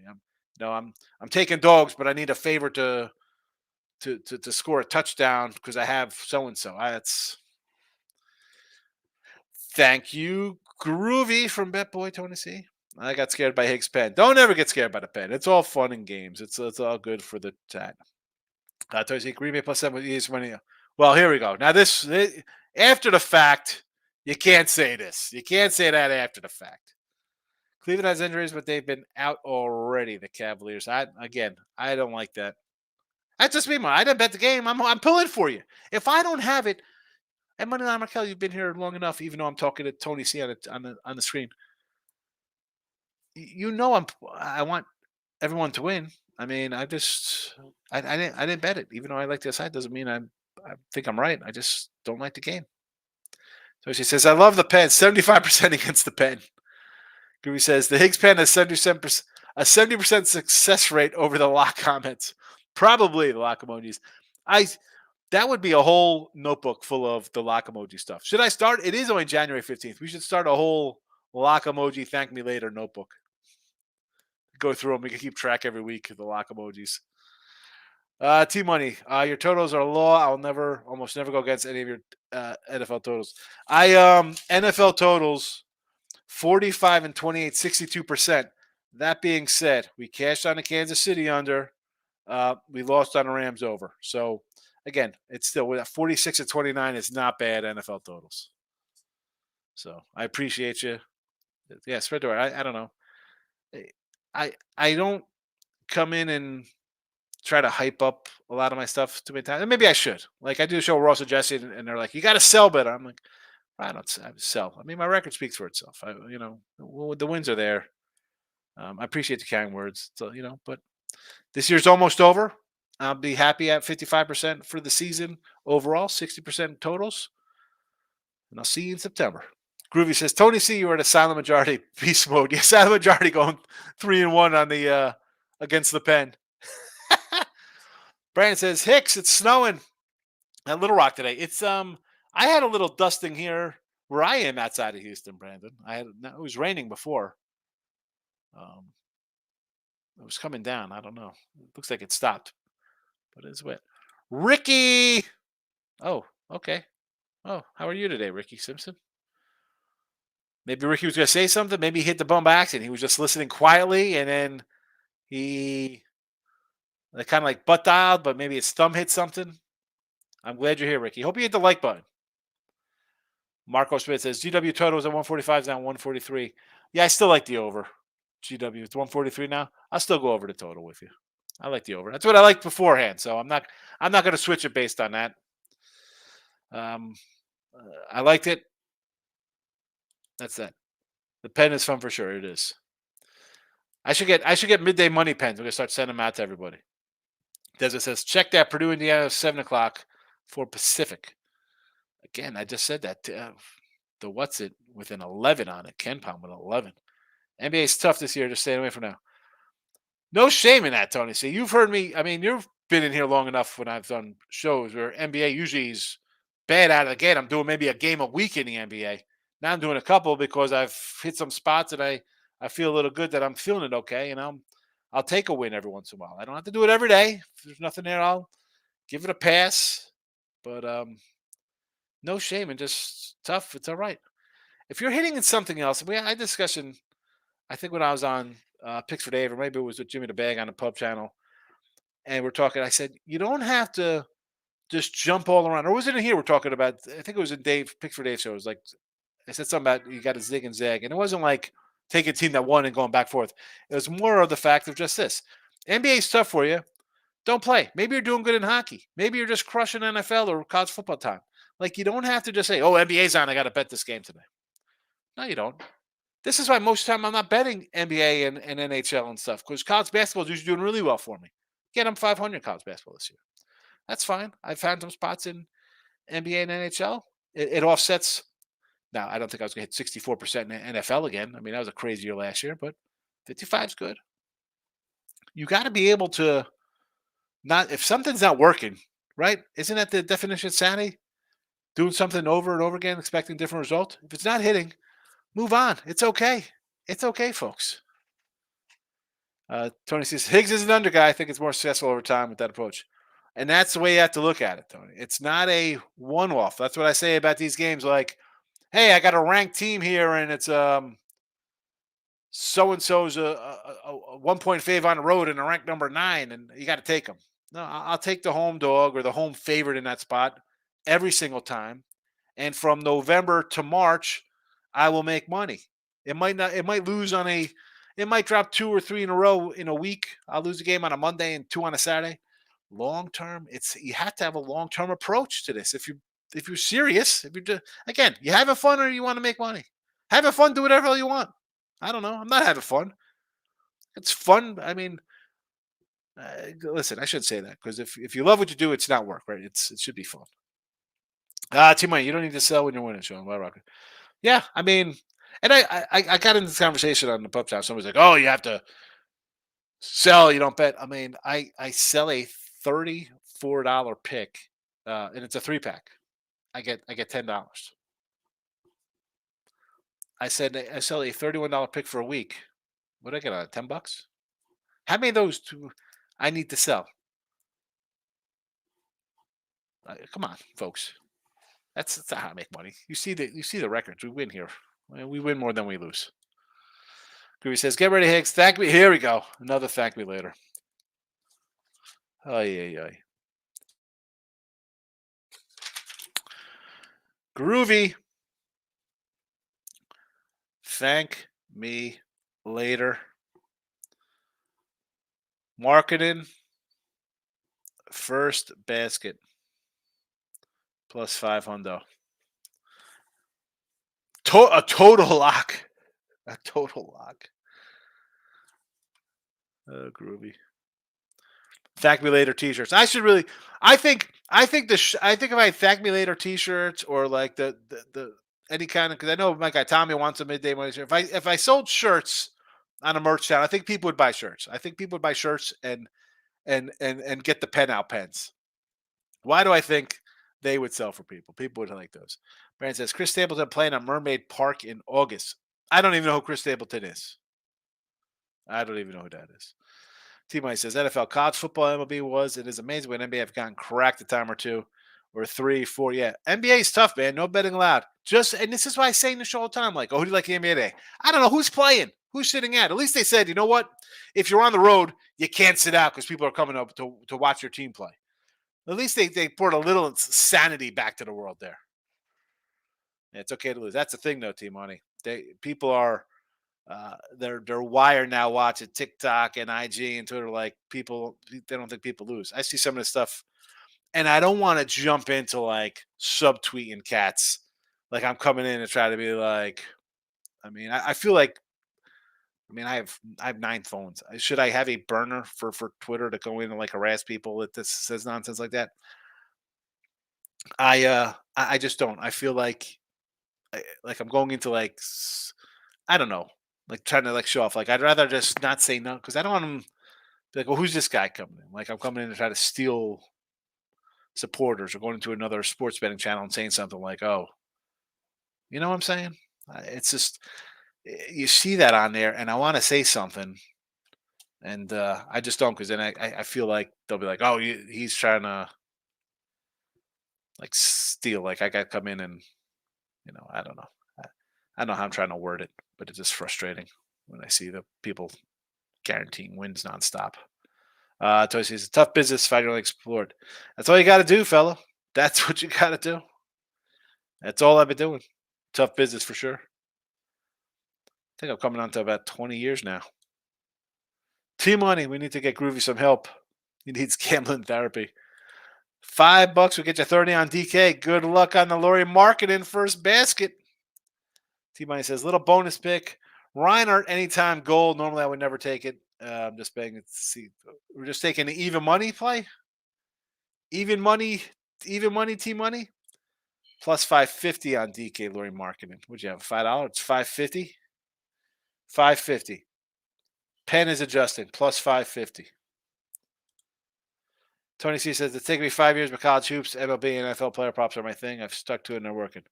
I'm taking dogs, but I need a favor to score a touchdown because I have so-and-so. That's thank you, Groovy from BetBoy Tony C. I got scared by Higgs' pen. Don't ever get scared by the pen. It's all fun and games. It's all good for the chat. Tony C. Green Bay +7 with ES money. Well, here we go. Now this after the fact, you can't say this. You can't say that after the fact. Cleveland has injuries, but they've been out already. The Cavaliers. I don't like that. That's just me, man. I didn't bet the game. I'm pulling for you. If I don't have it, and Moneyline Markel, you've been here long enough. Even though I'm talking to Tony C on the screen, I want everyone to win. I mean, I didn't bet it. Even though I like the side, doesn't mean I think I'm right. I just don't like the game. So she says, I love the pen. 75% against the pen. Groovy says the Higgs pen has 70% success rate over the lock comments. Probably the lock emojis. That would be a whole notebook full of the lock emoji stuff. Should I start? It is only January 15th. We should start a whole lock emoji thank me later notebook. Go through them. We can keep track every week of the lock emojis. T Money, your totals are low. I'll almost never go against any of your NFL totals. NFL totals 45 and 28, 62%. That being said, we cashed on the Kansas City under. We lost on the Rams over. So again, it's still 46 and 29 is not bad NFL totals. So I appreciate you. Yeah, spread the word. I don't know. I don't come in and try to hype up a lot of my stuff too many times. And maybe I should. Like I do a show with Ross and Jesse, and they're like, "You got to sell better." I'm like, I don't sell. I mean, my record speaks for itself. The wins are there. I appreciate the kind words. So but this year's almost over. I'll be happy at 55% for the season overall, 60% totals, and I'll see you in September. Groovy says, Tony C, you are the silent majority beast mode. Yeah, silent majority going 3-1 on the against the pen. Brandon says, Hicks, it's snowing at Little Rock today. It's I had a little dusting here where I am outside of Houston, Brandon. It was raining before. It was coming down. I don't know. It looks like it stopped, but it's wet. Ricky. Oh, okay. Oh, how are you today, Ricky Simpson? Maybe Ricky was going to say something. Maybe he hit the bum by accident. He was just listening quietly, and then he kind of like butt dialed, but maybe his thumb hit something. I'm glad you're here, Ricky. Hope you hit the like button. Marco Smith says GW total is at 145, down 143. Yeah, I still like the over. GW, it's 143 now. I'll still go over the total with you. I like the over. That's what I liked beforehand. So I'm not going to switch it based on that. I liked it. That's that. The pen is fun for sure. It is. I should get midday money pens. We're gonna start sending them out to everybody. Desert says, check that Purdue, Indiana, 7:00 for Pacific. Again, I just said that. The what's it with an 11 on it? Ken Palm with an 11. NBA is tough this year. Just stay away for now. No shame in that, Tony. See, you've heard me. I mean, you've been in here long enough when I've done shows where NBA usually is bad out of the gate. I'm doing maybe a game a week in the NBA. Now I'm doing a couple because I've hit some spots and I feel a little good that I'm feeling it okay. And I'll take a win every once in a while. I don't have to do it every day. If there's nothing there, I'll give it a pass. But no shame and just tough. It's all right. If you're hitting in something else, we had a discussion, I think when I was on Picks for Dave, or maybe it was with Jimmy the Bag on the Pub channel, and we're talking, I said, you don't have to just jump all around. Or was it in here we're talking about? I think it was in Dave, Picks for Dave show. It was like, I said something about you got to zig and zag. And it wasn't like taking a team that won and going back forth. It was more of the fact of just this. NBA is tough for you. Don't play. Maybe you're doing good in hockey. Maybe you're just crushing NFL or college football time. Like, you don't have to just say, oh, NBA's on. I got to bet this game today. No, you don't. This is why most of the time I'm not betting NBA and NHL and stuff, because college basketball is usually doing really well for me. Again, I'm 500 college basketball this year. That's fine. I've found some spots in NBA and NHL. It offsets. Now, I don't think I was going to hit 64% in NFL again. I mean, that was a crazy year last year, but 55 is good. You got to be able to not, if something's not working, right? Isn't that the definition of sanity? Doing something over and over again, expecting different results. If it's not hitting, move on. It's okay. It's okay, folks. Tony says, Higgs is an under guy. I think it's more successful over time with that approach. And that's the way you have to look at it, Tony. It's not a one-off. That's what I say about these games. Like, hey, I got a ranked team here, and it's so-and-so's a 1-point fave on the road and a ranked number 9, and you got to take them. No, I'll take the home dog or the home favorite in that spot every single time. And from November to March, I will make money. It might lose on it might drop 2 or 3 in a row in a week. I'll lose a game on a Monday and 2 on a Saturday. Long term, you have to have a long term approach to this. If you're serious, if you're again, you having fun or you want to make money, having fun, do whatever you want. I don't know. I'm not having fun. It's fun. I mean, listen, I should say that because if you love what you do, it's not work, right? It should be fun. Team money, you don't need to sell when you're winning, Sean. Why rocket? Yeah, I mean, and I got into this conversation on the pub shop. Somebody's like, "Oh, you have to sell. You don't bet." I mean, I sell a $34 pick and it's a 3-pack. I get $10. I said I sell a $31 pick for a week. What did I get on it? $10? How many of those do I need to sell? Come on, folks. That's not how I make money. You see the records. We win here. We win more than we lose. Groovy says, "Get ready, Hicks. Thank me." Here we go. Another thank me later. Oh yeah. Groovy. Thank me later. Marketing first basket plus 500. A total lock. A total lock. Oh, groovy. Thank me later t-shirts. I should really. I think if I had thank me later t-shirts or like the any kind of, because I know my guy Tommy wants a midday money shirt. If I sold shirts on a merch channel, I think people would buy shirts. I think people would buy shirts and get the pen out pens. Why do I think they would sell for people? People would like those. Brandon says Chris Stapleton playing at Mermaid Park in August. I don't even know who Chris Stapleton is. I don't even know who that is. T-Money says NFL, college football, MLB was. It is amazing when NBA have gotten cracked a time or two, or 3, 4. Yeah, NBA is tough, man. No betting allowed. And this is why I say in the show all the time, like, oh, who do you like the NBA today? I don't know who's playing, who's sitting out. At least they said, you know what? If you're on the road, you can't sit out because people are coming up to watch your team play. At least they brought a little sanity back to the world there. Yeah, it's okay to lose. That's the thing, though, T-Money. People are. They're wired now watching TikTok and IG and Twitter like people. They don't think people lose. I see some of this stuff, and I don't want to jump into like subtweeting cats. Like I'm coming in and try to be like. I mean, I feel like. I mean, I have 9 phones. Should I have a burner for Twitter to go in and like harass people that this says nonsense like that? I just don't. I feel like I'm going into like I don't know, like trying to like show off. Like I'd rather just not say no because I don't want them to be like, well, who's this guy coming in? Like I'm coming in to try to steal supporters or going into another sports betting channel and saying something like, oh, you know what I'm saying? It's just you see that on there, and I want to say something, and I just don't because then I feel like they'll be like, oh, he's trying to like steal. Like I got to come in and I don't know. I don't know how I'm trying to word it, but it's just frustrating when I see the people guaranteeing wins nonstop. Toy says it's a tough business fighting only explored. That's all you got to do, fella. That's what you got to do. That's all I've been doing. Tough business for sure. I think I'm coming on to about 20 years now. T-Money, we need to get Groovy some help. He needs gambling therapy. $5 will get you 30 on DK. Good luck on the Laurie marketing first basket. T-Money says little bonus pick. Reinhardt anytime goal. Normally I would never take it. I'm just betting it. See, we're just taking the even money play. Even money T-Money. Plus 550 on DK Laurie marketing. Would you have $5? It's 550. 550. Pen is adjusting. Plus 550. Tony C says, it's taken me 5 years, but college hoops, MLB, and NFL player props are my thing. I've stuck to it and they're working.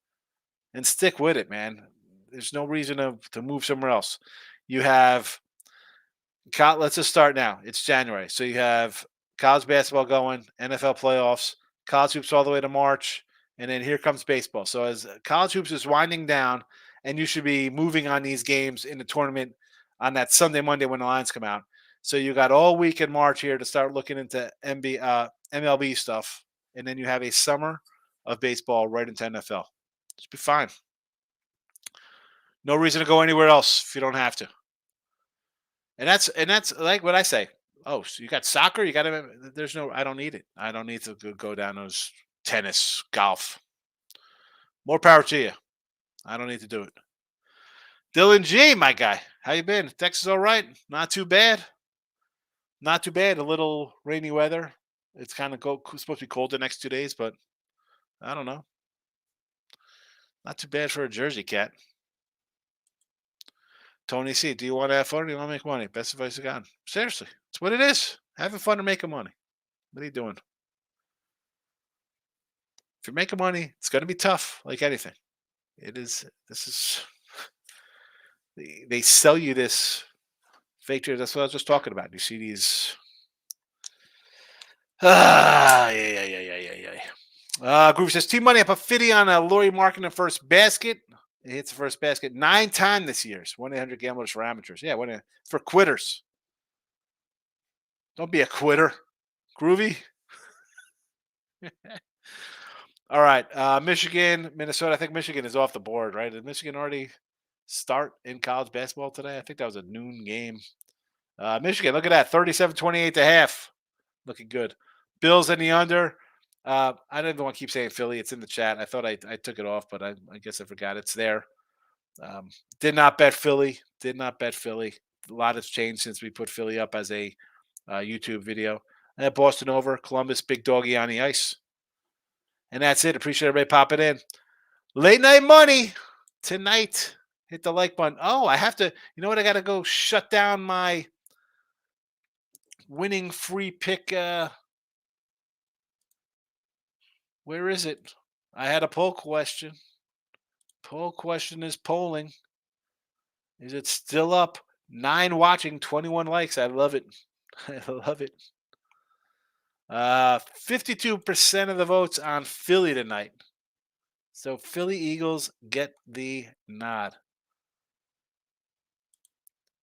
And stick with it, man. There's no reason to move somewhere else. You have, let's just start now. It's January. So you have college basketball going, NFL playoffs, college hoops all the way to March, and then here comes baseball. So as college hoops is winding down, and you should be moving on these games in the tournament on that Sunday, Monday when the lines come out. So you got all week in March here to start looking into MLB stuff, and then you have a summer of baseball right into NFL. Just be fine. No reason to go anywhere else if you don't have to. And that's like what I say. Oh, so you got soccer? You got to. There's no. I don't need it. I don't need to go down those tennis, golf. More power to you. I don't need to do it. Dylan G, my guy, how you been? Texas, all right? Not too bad. Not too bad. A little rainy weather. It's kind of supposed to be cold the next 2 days, but I don't know. Not too bad for a Jersey cat. Tony C, do you want to have fun or do you want to make money? Best advice I got. Seriously, it's what it is. Having fun and making money. What are you doing? If you're making money, it's going to be tough, like anything. It is. This is. They sell you this fake trade. That's what I was just talking about. You see these. Yeah. Groove says Team Money. I put 50 on Laurie Markin the first basket. He hits the first basket 9 times this year. It's 1-800 gamblers for amateurs. Yeah, for quitters. Don't be a quitter, Groovy. All right, Michigan, Minnesota. I think Michigan is off the board, right? Did Michigan already start in college basketball today? I think that was a noon game. Michigan, look at that, 37-28 to half. Looking good. Bills in the under. I don't even want to keep saying Philly. It's in the chat. I thought I took it off, but I guess I forgot. It's there. Did not bet Philly. Did not bet Philly. A lot has changed since we put Philly up as a YouTube video. Boston over. Columbus, big doggy on the ice. And that's it. Appreciate everybody popping in. Late night money tonight. Hit the like button. Oh, I have to. You know what? I got to go shut down my winning free pick. Where is it? I had a poll question. Poll question is polling. Is it still up? 9 watching, 21 likes. I love it. I love it. 52% of the votes on Philly tonight. So Philly Eagles get the nod.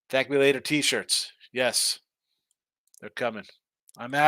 Thank me later t-shirts. Yes, they're coming. I'm out.